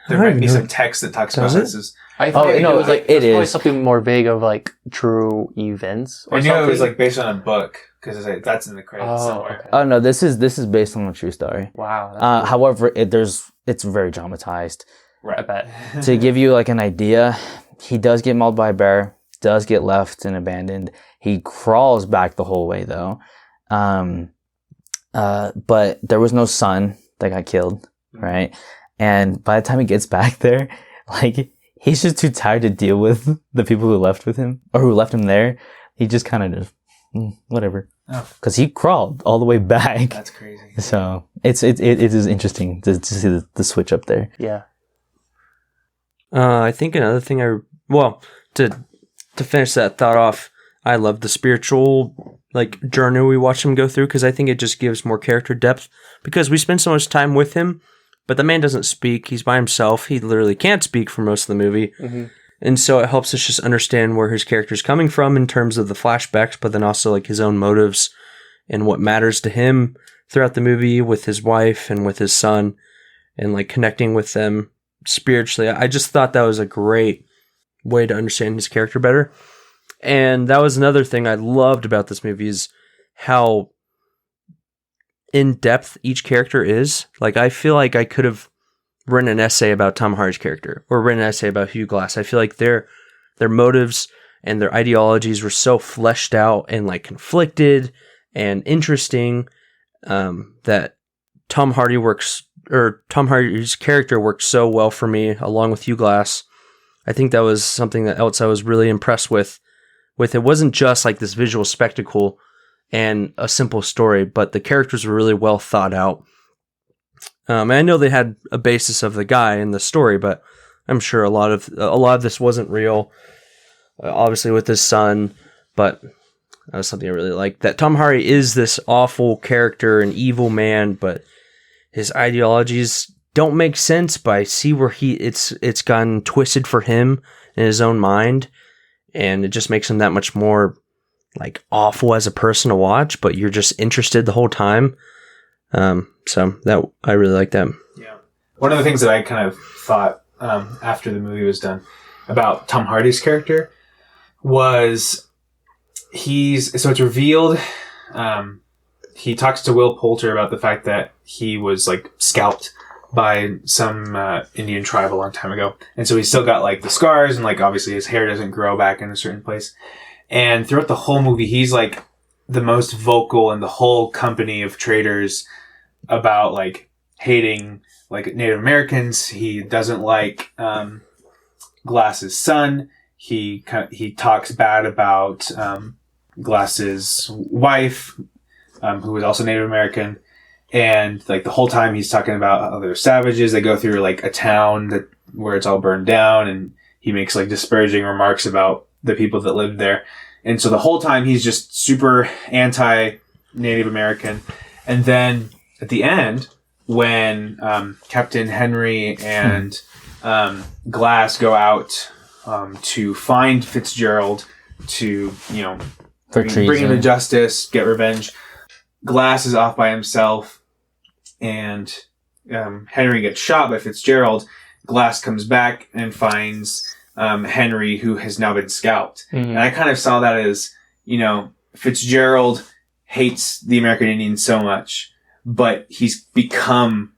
be some text that talks about this. I think it was like it is probably something more vague of like true events. Or I knew it was like based on a book because like, that's in the credits somewhere. Okay. Oh no, this is based on a true story. Wow. Cool. However, it's very dramatized. Right. I bet. To give you like an idea, he does get mauled by a bear, does get left and abandoned. He crawls back the whole way though. But there was no son that got killed, right? And by the time he gets back there, like, he's just too tired to deal with the people who left with him, or who left him there. He just kind of just, whatever. Oh. because he crawled all the way back. That's crazy. So it is interesting to see the switch up there. Yeah. I think another thing to finish that thought off, I love the spiritual journey we watch him go through, because I think it just gives more character depth, because we spend so much time with him, but the man doesn't speak. He's by himself. He literally can't speak for most of the movie. Mm-hmm. And so it helps us just understand where his character's coming from in terms of the flashbacks, but then also his own motives and what matters to him throughout the movie with his wife and with his son, and connecting with them spiritually. I just thought that was a great way to understand his character better. And that was another thing I loved about this movie, is how in-depth each character is. I feel like I could have written an essay about Tom Hardy's character, or written an essay about Hugh Glass. I feel like their motives and their ideologies were so fleshed out and conflicted and interesting, that Tom Hardy's character worked so well for me, along with Hugh Glass. I think that was something else I was really impressed with. It wasn't just this visual spectacle and a simple story, but the characters were really well thought out. And I know they had a basis of the guy in the story, but I'm sure a lot of this wasn't real. Obviously with his son, but that was something I really liked. That Tom Hardy is this awful character, an evil man, but his ideologies don't make sense. But I see where it's gotten twisted for him in his own mind, and it just makes him that much more awful as a person to watch. But you're just interested the whole time. So that I really like that. Yeah. One of the things that I kind of thought after the movie was done about Tom Hardy's character was so it's revealed. He talks to Will Poulter about the fact that he was scalped by some Indian tribe a long time ago, and so he's still got the scars, and obviously his hair doesn't grow back in a certain place. And throughout the whole movie, he's the most vocal in the whole company of traders about hating Native Americans. He doesn't like Glass's son. He talks bad about Glass's wife, who is also Native American. And the whole time he's talking about how they're savages. They go through a town where it's all burned down, and he makes disparaging remarks about the people that lived there. And so the whole time he's just super anti-Native American. And then at the end, when Captain Henry and Glass go out to find Fitzgerald to, bring him to justice, get revenge, Glass is off by himself, and Henry gets shot by Fitzgerald. Glass comes back and finds Henry, who has now been scalped. Mm-hmm. And I kind of saw that as, Fitzgerald hates the American Indian so much, but he's become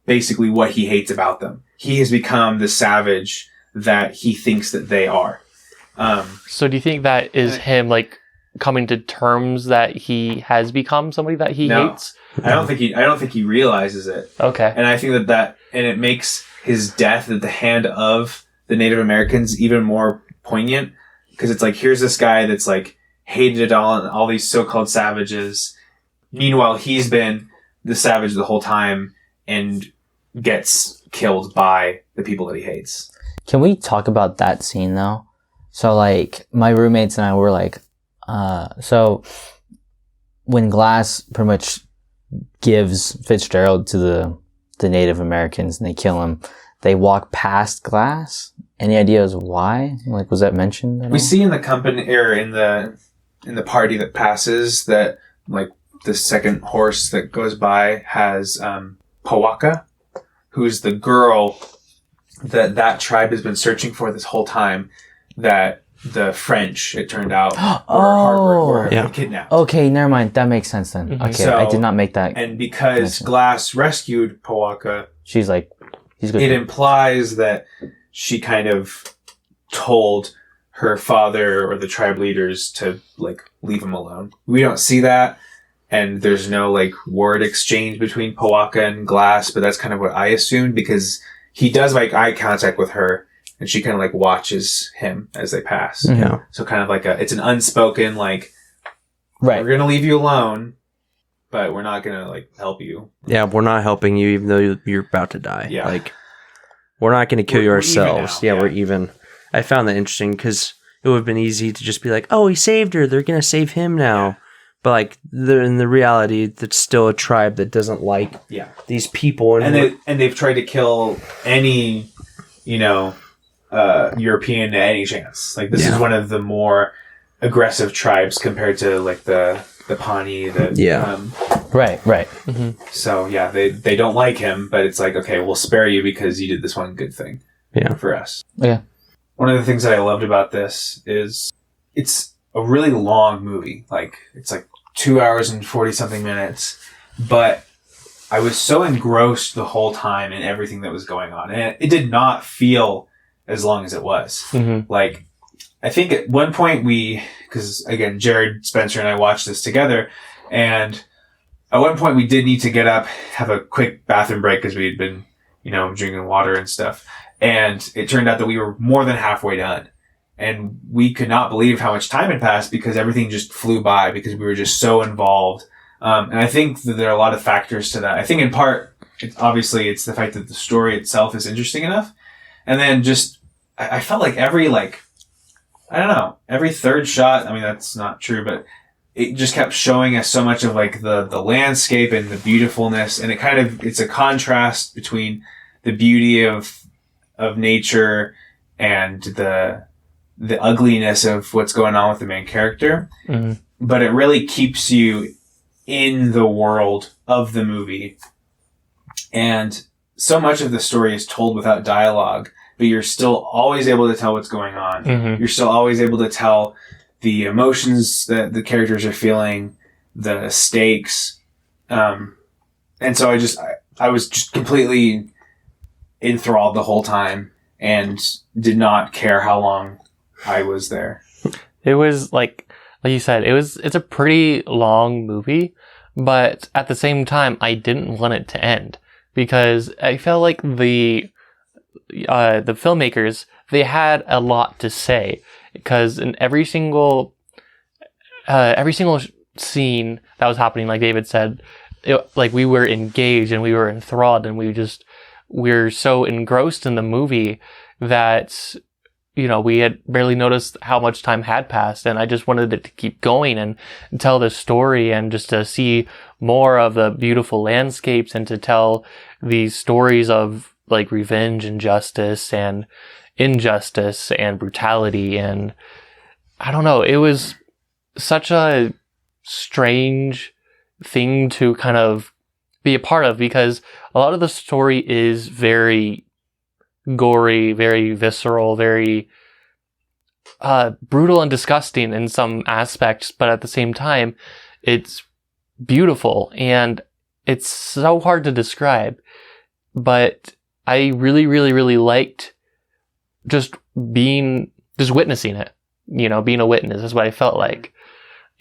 basically what he hates about them. He has become the savage that he thinks that they are. So do you think that is him coming to terms that he has become somebody that he hates? I don't think he realizes it. Okay. And I think that and it makes his death at the hand of the Native Americans even more poignant, because it's here's this guy that's hated all these so-called savages. Meanwhile, he's been the savage the whole time and gets killed by the people that he hates. Can we talk about that scene though? So my roommates and I were so when Glass pretty much gives Fitzgerald to the Native Americans and they kill him, they walk past Glass. Any ideas why? Was that mentioned at all? See in the company or in the party that passes that the second horse that goes by has Powaka, who's the girl that tribe has been searching for this whole time, that the French, it turned out, were kidnapped. Okay, never mind. That makes sense then. Mm-hmm. Okay, so, I did not make that. And because Glass rescued Powaka, she's he's good. It implies that she kind of told her father or the tribe leaders to leave him alone. We don't see that, and there's no word exchange between Powaka and Glass, but that's kind of what I assumed, because he does make eye contact with her, and she kind of watches him as they pass. Mm-hmm. So kind of it's an unspoken Right. We're gonna leave you alone, but we're not gonna like help you. Yeah, we're not helping you even though you're about to die. Yeah. Like, we're not going to kill you We're even ourselves. now, Yeah, yeah. we're even. I found that interesting because it would have been easy to just be like, oh, he saved her. They're going to save him now. Yeah. But like, in the reality, that's still a tribe that doesn't like these people. And they've tried to kill any, European at any chance. Like, this is one of the more aggressive tribes compared to like the Pawnee. Right. Mm-hmm. So yeah, they don't like him, but it's like, okay, we'll spare you because you did this one good thing for us. Yeah. One of the things that I loved about this is it's a really long movie. Like, it's like 2 hours and 40 something minutes, but I was so engrossed the whole time in everything that was going on. And it did not feel as long as it was. Mm-hmm. Like, I think at one point because again, Jared, Spencer, and I watched this together, and at one point we did need to get up, have a quick bathroom break because we had been, drinking water and stuff. And it turned out that we were more than halfway done. And we could not believe how much time had passed because everything just flew by because we were just so involved. And I think that there are a lot of factors to that. I think in part, it's the fact that the story itself is interesting enough. And then just, I felt like every third shot, I mean, that's not true, but it just kept showing us so much of like the landscape and the beautifulness. And it's a contrast between the beauty of nature and the ugliness of what's going on with the main character. Mm-hmm. But it really keeps you in the world of the movie. And so much of the story is told without dialogue, but you're still always able to tell what's going on. Mm-hmm. You're still always able to tell the emotions that the characters are feeling, the stakes. And so I was just completely enthralled the whole time and did not care how long I was there. It was like you said, it's a pretty long movie, but at the same time, I didn't want it to end because I felt like the filmmakers, they had a lot to say because in every single scene that was happening, like David said, like we were engaged and we were enthralled and we're so engrossed in the movie that we had barely noticed how much time had passed, and I just wanted it to keep going and tell the story and just to see more of the beautiful landscapes and to tell these stories of like revenge and justice and injustice and brutality. And I don't know, it was such a strange thing to kind of be a part of because a lot of the story is very gory, very visceral, very brutal and disgusting in some aspects, but at the same time, it's beautiful and it's so hard to describe. But I really, really, really liked just witnessing it, being a witness is what I felt like.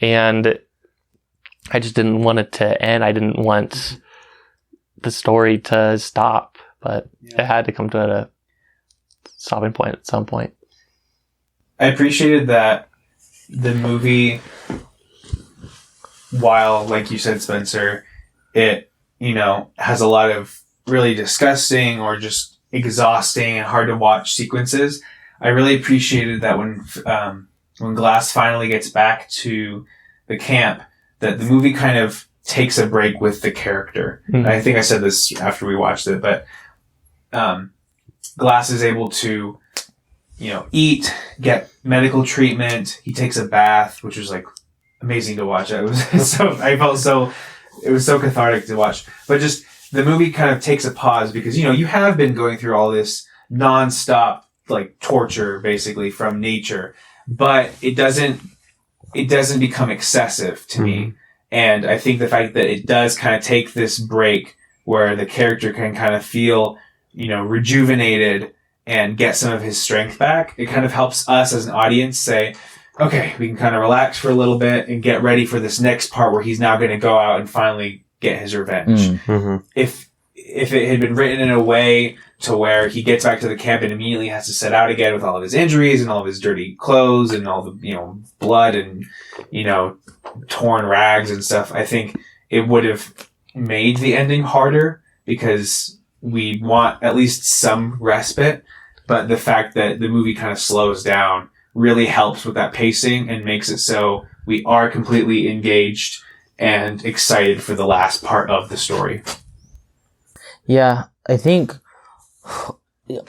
And I just didn't want it to end. I didn't want the story to stop, but it had to come to a stopping point at some point. I appreciated that the movie, while, like you said, Spencer, it, has a lot of really disgusting or just exhausting and hard to watch sequences. I really appreciated that when Glass finally gets back to the camp, that the movie kind of takes a break with the character. Mm-hmm. And I think I said this after we watched it, but Glass is able to, eat, get medical treatment. He takes a bath, which was like amazing to watch. It was it was so cathartic to watch. But just the movie kind of takes a pause because, you have been going through all this nonstop like torture basically from nature, but it doesn't become excessive to me. And I think the fact that it does kind of take this break where the character can kind of feel, rejuvenated and get some of his strength back, it kind of helps us as an audience say, okay, we can kind of relax for a little bit and get ready for this next part where he's now going to go out and finally get his revenge. Mm-hmm. If it had been written in a way to where he gets back to the camp and immediately has to set out again with all of his injuries and all of his dirty clothes and all the, blood and, torn rags and stuff, I think it would have made the ending harder because we want at least some respite. But the fact that the movie kind of slows down really helps with that pacing and makes it so we are completely engaged and excited for the last part of the story. Yeah, I think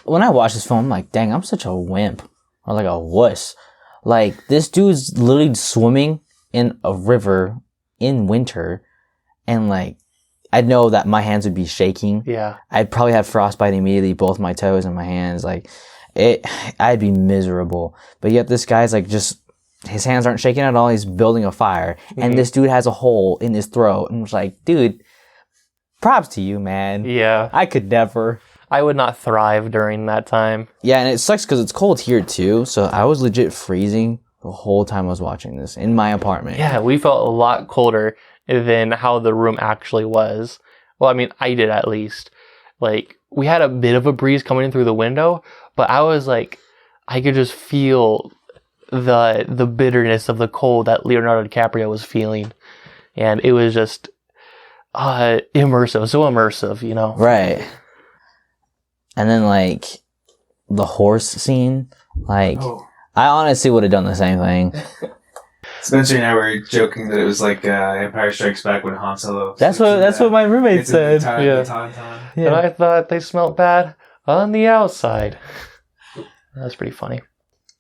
when I watch this film, I'm like, dang, I'm such a wimp. Or like a wuss. Like, this dude's literally swimming in a river in winter, and like, I know that my hands would be shaking. Yeah. I'd probably have frostbite immediately, both my toes and my hands. Like, I'd be miserable. But yet this guy's like just, his hands aren't shaking at all. He's building a fire. Mm-hmm. And this dude has a hole in his throat. And it's like, dude, props to you, man. Yeah. I could never. I would not thrive during that time. Yeah, and it sucks because it's cold here too. So I was legit freezing the whole time I was watching this in my apartment. Yeah, we felt a lot colder than how the room actually was. Well, I mean, I did at least. Like, we had a bit of a breeze coming in through the window, but I was like, I could just feel the bitterness of the cold that Leonardo DiCaprio was feeling. And it was just immersive, so immersive, you know? Right. And then, like, the horse scene, like, I honestly would have done the same thing. Spencer and I were joking that it was like Empire Strikes Back when Han Solo. That's what my roommate said. Yeah. And I thought they smelled bad on the outside. That's pretty funny.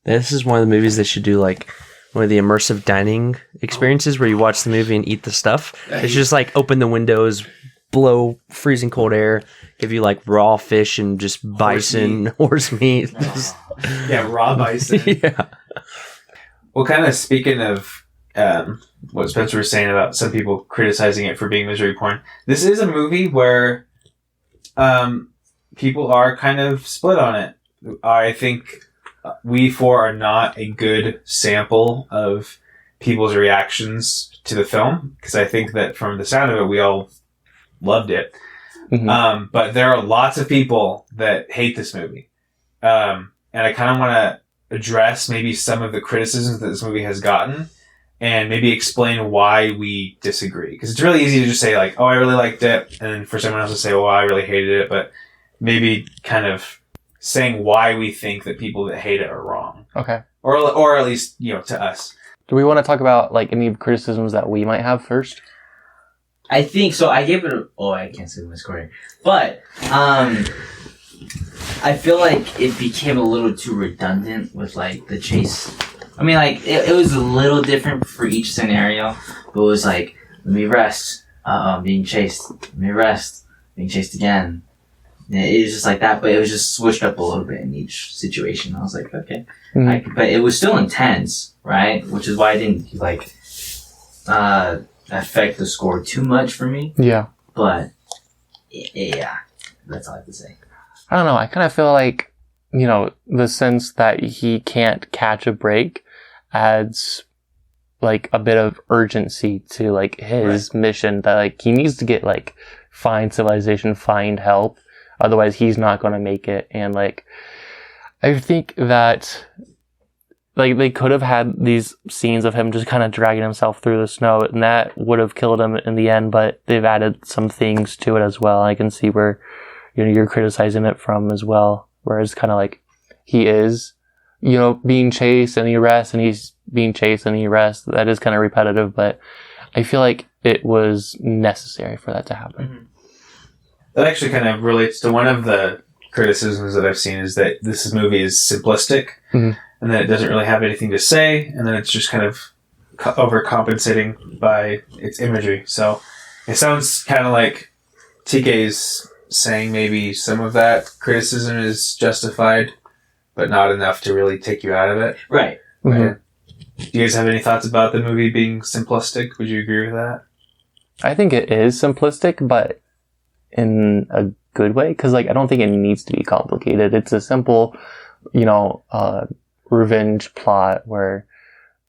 This is one of the movies that should do like one of the immersive dining experiences where you watch the movie and eat the stuff. It's just like open the windows, blow freezing cold air, give you like raw fish and just bison, horse meat. Yeah, raw bison. Yeah. Well, kind of speaking of what Spencer was saying about some people criticizing it for being misery porn, this is a movie where people are kind of split on it. I think we four are not a good sample of people's reactions to the film, because I think that from the sound of it, we all loved it. Mm-hmm. But there are lots of people that hate this movie. And I kind of want to address maybe some of the criticisms that this movie has gotten and maybe explain why we disagree. Because it's really easy to just say like, oh, I really liked it. And then for someone else to say, well, I really hated it. But maybe kind of saying why we think that people that hate it are wrong. Okay. Or at least, you know, to us. Do we want to talk about like any criticisms that we might have first? I think so. I gave it I can't say my score here. But, I feel like it became a little too redundant with, like, the chase. I mean, like, it was a little different for each scenario, but it was like, let me rest, being chased, let me rest, being chased again. And it was just like that, but it was just switched up a little bit in each situation. I was like, okay. Mm-hmm. But it was still intense, right? Which is why I didn't, like, affect the score too much for me. Yeah. But, yeah, that's all I have to say. I don't know. I kind of feel like, you know, the sense that he can't catch a break adds like a bit of urgency to like his mission, that like he needs to get like find civilization, find help. Otherwise he's not going to make it. And like, I think that like they could have had these scenes of him just kind of dragging himself through the snow, and that would have killed him in the end, but they've added some things to it as well. I can see where, you know, you're criticizing it from as well, whereas kind of like he is, you know, being chased and he rests, and he's being chased and he rests. That is kind of repetitive, but I feel like it was necessary for that to happen. Mm-hmm. That actually kind of relates to one of the criticisms that I've seen, is that this movie is simplistic, mm-hmm. and that it doesn't really have anything to say, and then it's just kind of overcompensating by its imagery. So it sounds kind of like TK's saying maybe some of that criticism is justified, but not enough to really take you out of it. Right. Mm-hmm. Do you guys have any thoughts about the movie being simplistic? Would you agree with that? I think it is simplistic, but in a good way, because like I don't think it needs to be complicated. It's a simple, you know, revenge plot, where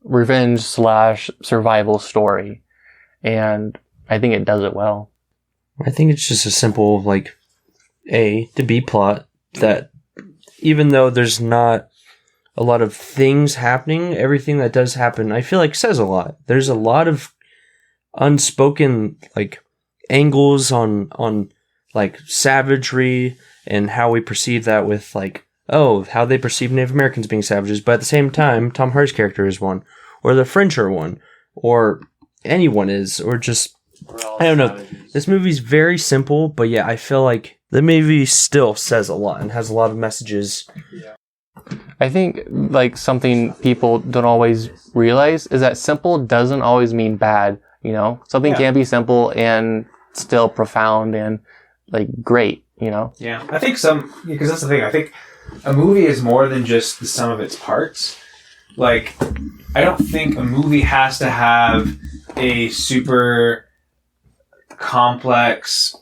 revenge / survival story, and I think it does it well. I think it's just a simple, like, A to B plot that, even though there's not a lot of things happening. Everything that does happen, I feel like says a lot. There's a lot of unspoken like angles on like savagery and how we perceive that with like, oh, how they perceive Native Americans being savages. But at the same time, Tom Hardy's character is one, or the French are one, or anyone is, or just, I don't know. This movie's very simple, but yeah, I feel like the movie still says a lot and has a lot of messages. Yeah. I think like something people don't always realize is that simple doesn't always mean bad. You know, something can be simple and still profound and like great. You know. Yeah, I think because that's the thing. I think a movie is more than just the sum of its parts. Like, I don't think a movie has to have a super complex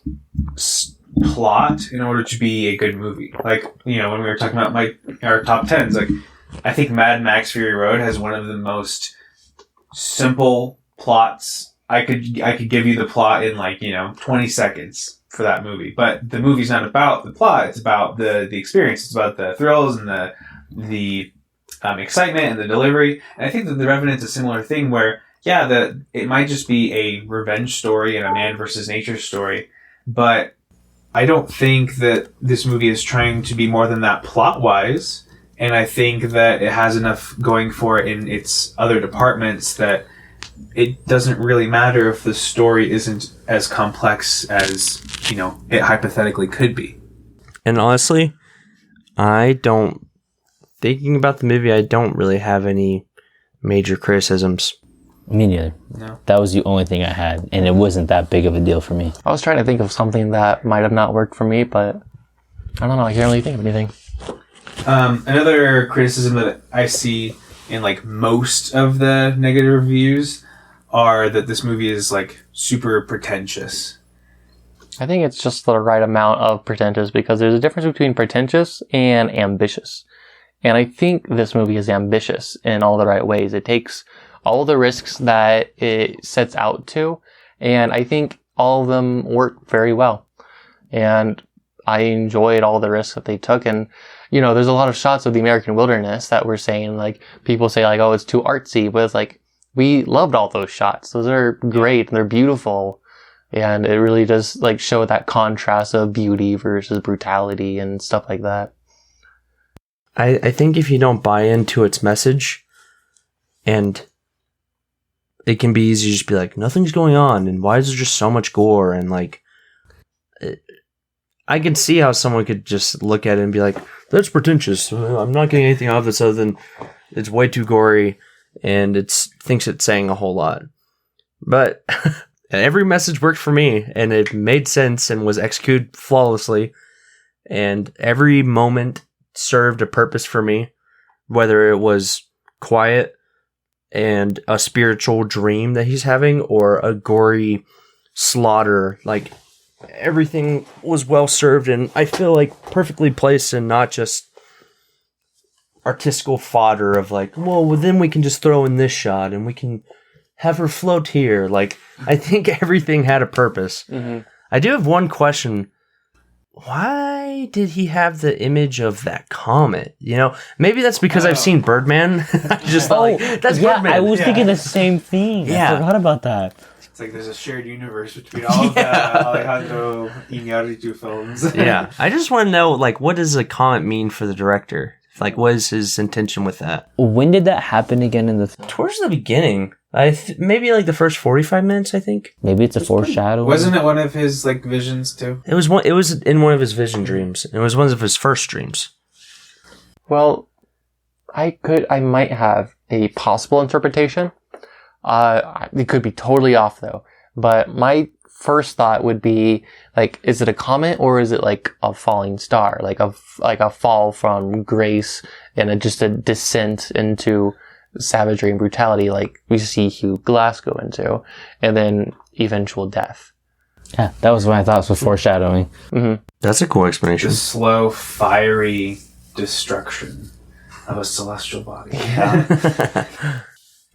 plot in order to be a good movie. Like, you know, when we were talking about our top 10s, like, I think Mad Max Fury Road has one of the most simple plots. I could give you the plot in 20 seconds for that movie. But the movie's not about the plot, it's about the experience. It's about the thrills and the excitement and the delivery. And I think that The Revenant's a similar thing where, it might just be a revenge story and a man versus nature story, but I don't think that this movie is trying to be more than that plot-wise, and I think that it has enough going for it in its other departments that it doesn't really matter if the story isn't as complex as, it hypothetically could be. And honestly, thinking about the movie, I don't really have any major criticisms. Me neither. No. That was the only thing I had, and it wasn't that big of a deal for me. I was trying to think of something that might have not worked for me, but I don't know. I can't really think of anything. Another criticism that I see in most of the negative reviews are that this movie is super pretentious. I think it's just the right amount of pretentious because there's a difference between pretentious and ambitious. And I think this movie is ambitious in all the right ways. It takes all the risks that it sets out to, and I think all of them work very well. And I enjoyed all the risks that they took. And, there's a lot of shots of the American wilderness that we're saying, people say oh, it's too artsy, but it's we loved all those shots. Those are great and they're beautiful. And it really does show that contrast of beauty versus brutality and stuff like that. I think if you don't buy into its message, and it can be easy to just be nothing's going on, and why is there just so much gore, and I can see how someone could just look at it and be that's pretentious. I'm not getting anything out of this other than it's way too gory, and thinks it's saying a whole lot. But every message worked for me, and it made sense and was executed flawlessly, and every moment served a purpose for me, whether it was quiet and a spiritual dream that he's having or a gory slaughter. Everything was well served, and I feel perfectly placed and not just artistical fodder of well, then we can just throw in this shot and we can have her float here. I think everything had a purpose. Mm-hmm. I do have one question. Why did he have the image of that comet? Maybe that's because I've seen Birdman. I just that's Birdman. I was thinking the same thing. Yeah. I forgot about that. It's there's a shared universe between all of the Alejandro Iñárritu films. Yeah. I just want to know, what does a comet mean for the director? What is his intention with that? When did that happen again in the film? Towards the beginning. Maybe the first 45 minutes, I think. Maybe it's a foreshadowing. Wasn't it one of his visions too? It was in one of his vision dreams. It was one of his first dreams. Well, I might have a possible interpretation. It could be totally off though. But my first thought would be is it a comet or is it a falling star? A fall from grace and just a descent into savagery and brutality we see Hugh Glass go into, and then eventual death. Yeah, that was my thoughts with foreshadowing. Mm-hmm. That's a cool explanation. The slow, fiery destruction of a celestial body. Yeah.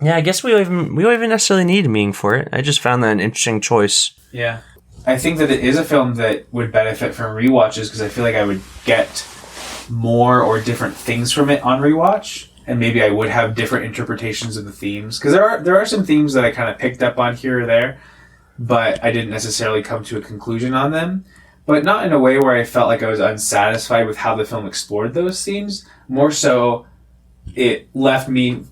Yeah, I guess we don't even necessarily need a meaning for it. I just found that an interesting choice. Yeah. I think that it is a film that would benefit from rewatches because I feel I would get more or different things from it on rewatch, and maybe I would have different interpretations of the themes, because there are some themes that I kind of picked up on here or there, but I didn't necessarily come to a conclusion on them. But not in a way where I felt like I was unsatisfied with how the film explored those themes. More so, it left me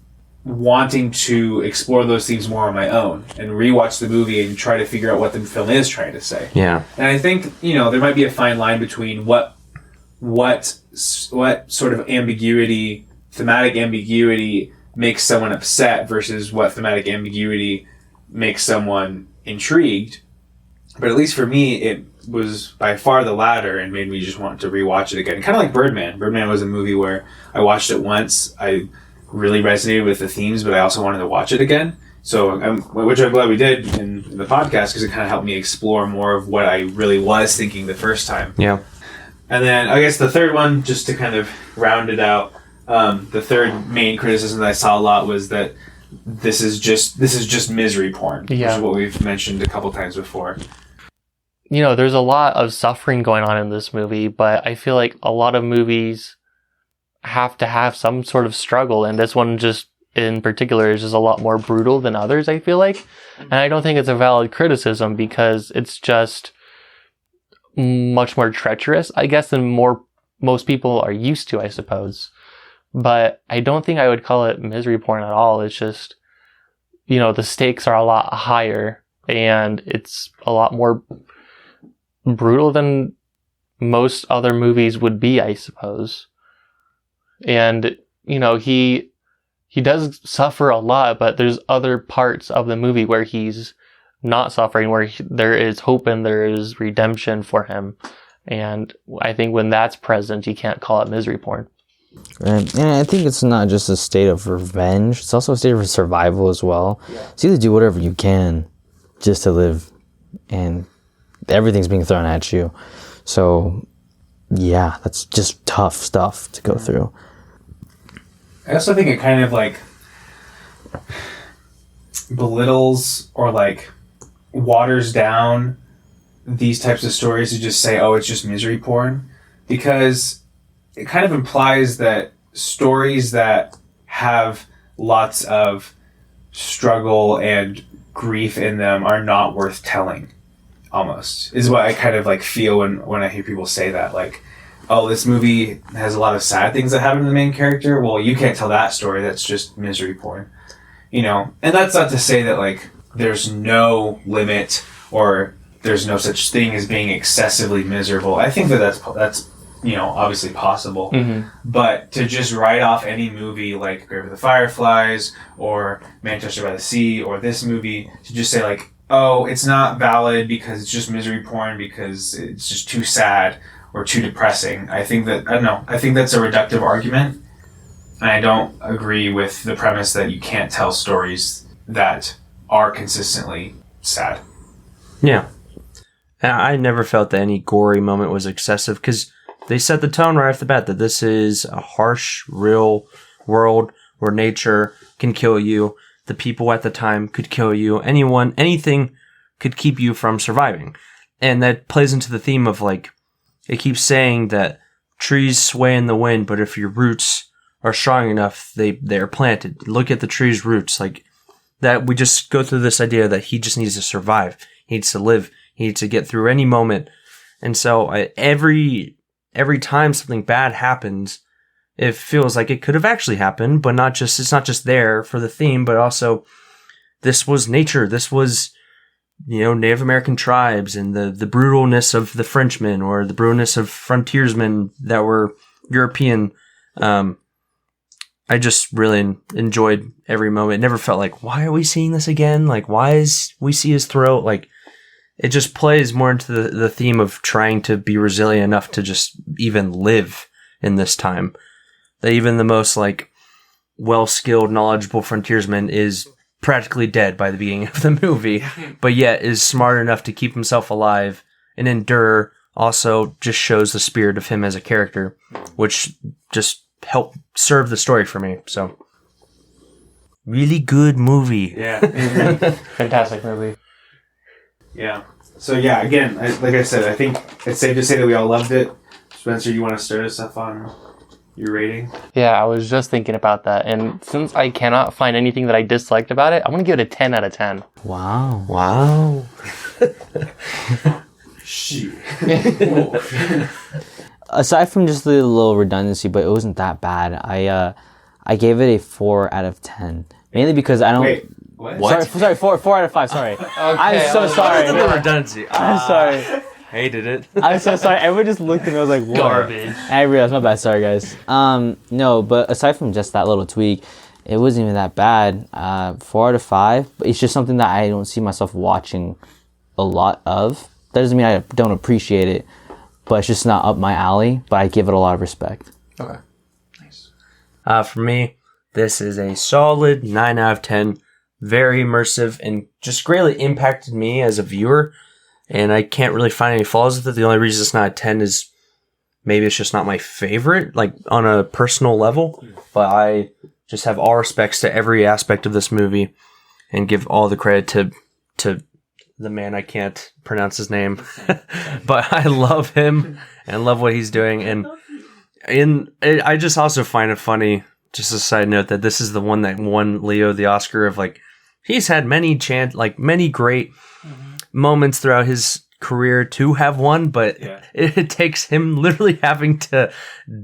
wanting to explore those themes more on my own and rewatch the movie and try to figure out what the film is trying to say. Yeah. And I think, there might be a fine line between what sort of ambiguity, thematic ambiguity, makes someone upset versus what thematic ambiguity makes someone intrigued. But at least for me, it was by far the latter and made me just want to rewatch it again. Kind of like Birdman. Birdman was a movie where I watched it once. I really resonated with the themes, but I also wanted to watch it again. So, which I'm glad we did in the podcast, because it kind of helped me explore more of what I really was thinking the first time. Yeah. And then I guess the third one, just to kind of round it out, the third main criticism that I saw a lot was that this is just misery porn, which is what we've mentioned a couple times before. There's a lot of suffering going on in this movie, but I feel like a lot of movies have to have some sort of struggle, and this one just in particular is just a lot more brutal than others, I feel like. And I don't think it's a valid criticism, because it's just much more treacherous, I guess, than most people are used to, I suppose. But I don't think I would call it misery porn at all. It's just, the stakes are a lot higher, and it's a lot more brutal than most other movies would be, I suppose. And, he does suffer a lot, but there's other parts of the movie where he's not suffering, where there is hope and there is redemption for him. And I think when that's present, you can't call it misery porn. Right. And I think it's not just a state of revenge, it's also a state of survival as well. Yeah. So you either do whatever you can just to live, and everything's being thrown at you. So, yeah, that's just tough stuff to go through. I also think it kind of belittles or waters down these types of stories to just say, oh, it's just misery porn, because it kind of implies that stories that have lots of struggle and grief in them are not worth telling, almost, is what I kind of feel when I hear people say that. Oh, this movie has a lot of sad things that happen to the main character. Well, you can't tell that story. That's just misery porn. And that's not to say that there's no limit or there's no such thing as being excessively miserable. I think that's obviously possible. Mm-hmm. But to just write off any movie like Grave of the Fireflies or Manchester by the Sea or this movie, to just say oh, it's not valid because it's just misery porn because it's just too sad or too depressing. I think that's a reductive argument. And I don't agree with the premise that you can't tell stories that are consistently sad. Yeah. I never felt that any gory moment was excessive, because they set the tone right off the bat that this is a harsh, real world where nature can kill you. The people at the time could kill you. Anything could keep you from surviving. And that plays into the theme of it keeps saying that trees sway in the wind, but if your roots are strong enough, they're planted. Look at the tree's roots. That we just go through this idea that he just needs to survive. He needs to live. He needs to get through any moment. And so every time something bad happens, it feels like it could have actually happened, but it's not just there for the theme, but also this was nature. This was, Native American tribes and the brutalness of the Frenchmen or the brutalness of frontiersmen that were European. I just really enjoyed every moment. It never felt why are we seeing this again? Why is we see his throat? It just plays more into the theme of trying to be resilient enough to just even live in this time. That even the most well-skilled, knowledgeable frontiersman is practically dead by the beginning of the movie, but yet is smart enough to keep himself alive and endure. Also just shows the spirit of him as a character, which just helped serve the story for me. So really good movie. Yeah. Fantastic movie. Yeah. So again, like I said, I think it's safe to say that we all loved it. Spencer, you want to start us off on your rating? Yeah, I was just thinking about that. And since I cannot find anything that I disliked about it, I'm going to give it a 10 out of 10. Wow. Wow. Shoot. Aside from just the little redundancy, but it wasn't that bad. I gave it a 4 out of 10. Mainly because I don't... Wait, what? Sorry, 4 out of 5, sorry. I'm so sorry. The redundancy. I'm sorry. Hated it. I'm so sorry. Everyone just looked at me. I was like, what? Garbage. I realized. My bad. Sorry, guys. No, but aside from just that little tweak, it wasn't even that bad. 4 out of 5. But it's just something that I don't see myself watching a lot of. That doesn't mean I don't appreciate it, but it's just not up my alley. But I give it a lot of respect. Okay. Nice. For me, this is a solid 9 out of 10. Very immersive and just greatly impacted me as a viewer. And I can't really find any flaws with it. The only reason it's not a 10 is maybe it's just not my favorite, like on a personal level. But I just have all respects to every aspect of this movie and give all the credit to the man. I can't pronounce his name, but I love him and love what he's doing. And I just also find it funny, just a side note, that this is the one that won Leo the Oscar of, like, he's had many great moments throughout his career to have won, but it takes him literally having to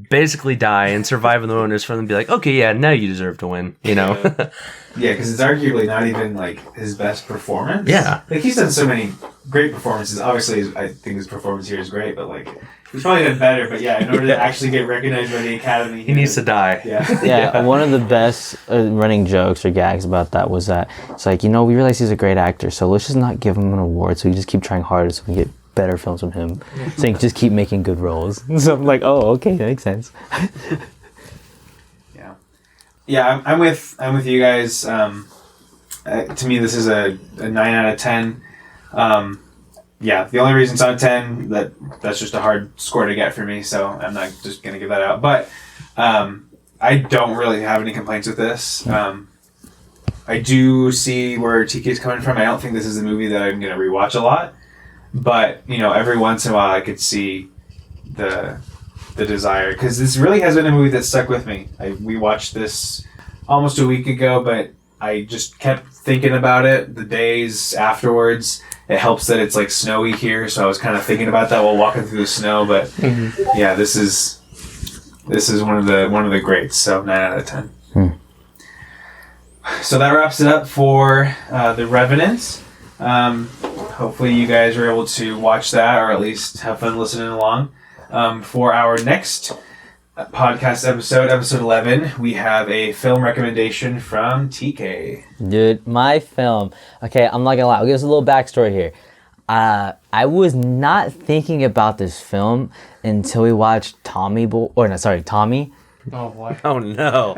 basically die and survive in the wilderness for them to be like, okay, yeah, now you deserve to win, you know? Yeah, because it's arguably not even like his best performance. Yeah. Like, he's done so many great performances. Obviously, I think his performance here is great, but like, he's probably done better. But yeah, in order to actually get recognized by the Academy, He needs to die. Yeah. Yeah, one of the best running jokes or gags about that was that it's like, we realize he's a great actor, so let's just not give him an award. So we just keep trying harder so we can get better films from him. So he can just keep making good roles. So I'm like, oh, okay, that makes sense. Yeah, I'm with you guys. To me, this is a 9 out of 10. Yeah, the only reason it's not a 10, that's just a hard score to get for me, so I'm not just going to give that out. But I don't really have any complaints with this. I do see where TK is coming from. I don't think this is a movie that I'm going to rewatch a lot. But, every once in a while I could see the desire, because this really has been a movie that stuck with me. We watched this almost a week ago, but I just kept thinking about it the days afterwards. It helps that it's like snowy here, so I was kind of thinking about that while walking through the snow. But yeah, this is one of the greats. So 9 out of 10. So that wraps it up for The Revenant. Hopefully you guys were able to watch that, or at least have fun listening along. For our next podcast episode 11, we have a film recommendation from TK. Dude, my film. Okay, I'm not gonna lie. I'll give us a little backstory here. I was not thinking about this film until we watched Tommy. Oh, boy. Oh, no.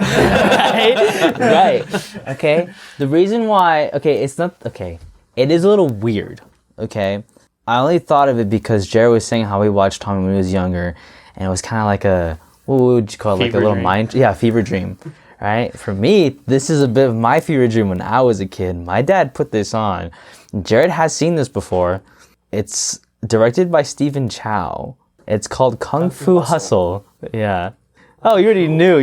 Right. Okay. The reason why. Okay, it's not. Okay. It is a little weird. Okay. I only thought of it because Jared was saying how he watched Tommy when he was younger, and it was kind of like what would you call it? Like a little dream. Fever dream, right? For me, this is a bit of my fever dream when I was a kid. My dad put this on. Jared has seen this before. It's directed by Stephen Chow. It's called Kung Fu Hustle. Yeah. Oh, you already knew.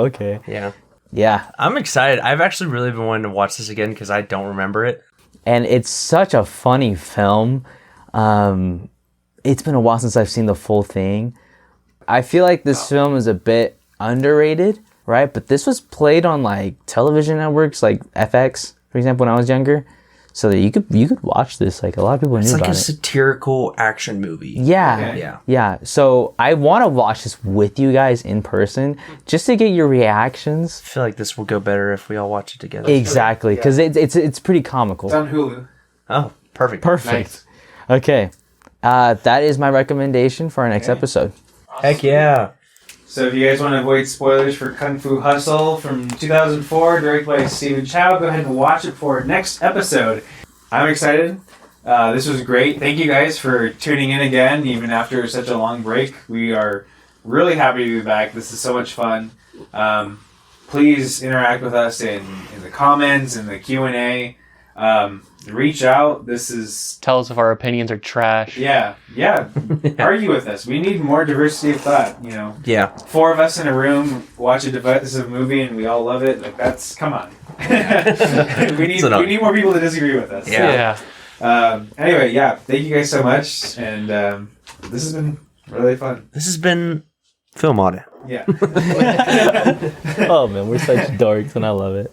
Okay. Yeah. Yeah. I'm excited. I've actually really been wanting to watch this again because I don't remember it. And it's such a funny film. It's been a while since I've seen the full thing. I feel like this film is a bit underrated, right? But this was played on like television networks like FX, for example, when I was younger. So that you could watch this. Like, a lot of people knew about it. It's like a satirical action movie. Yeah. Okay. Yeah. So I want to watch this with you guys in person just to get your reactions. I feel like this will go better if we all watch it together. Exactly, because it's pretty comical. It's on Hulu. Oh, perfect. Perfect. Okay. That is my recommendation for our next episode. Heck yeah. So if you guys want to avoid spoilers for Kung Fu Hustle from 2004, directed by Stephen Chow, go ahead and watch it for next episode. I'm excited. This was great. Thank you guys for tuning in again, even after such a long break. We are really happy to be back. This is so much fun. Please interact with us in the comments, in the Q&A. Reach out. This is Tell us if our opinions are trash. yeah. Argue with us. We need more diversity of thought. You know, Yeah. 4 of us in a room watch a divisive movie and we all love it. Like that's come on. we need more people to disagree with us. Yeah. Anyway, thank you guys so much, and this has been really fun. This has been Film Audit. Yeah. Oh man, we're such dorks, and I love it.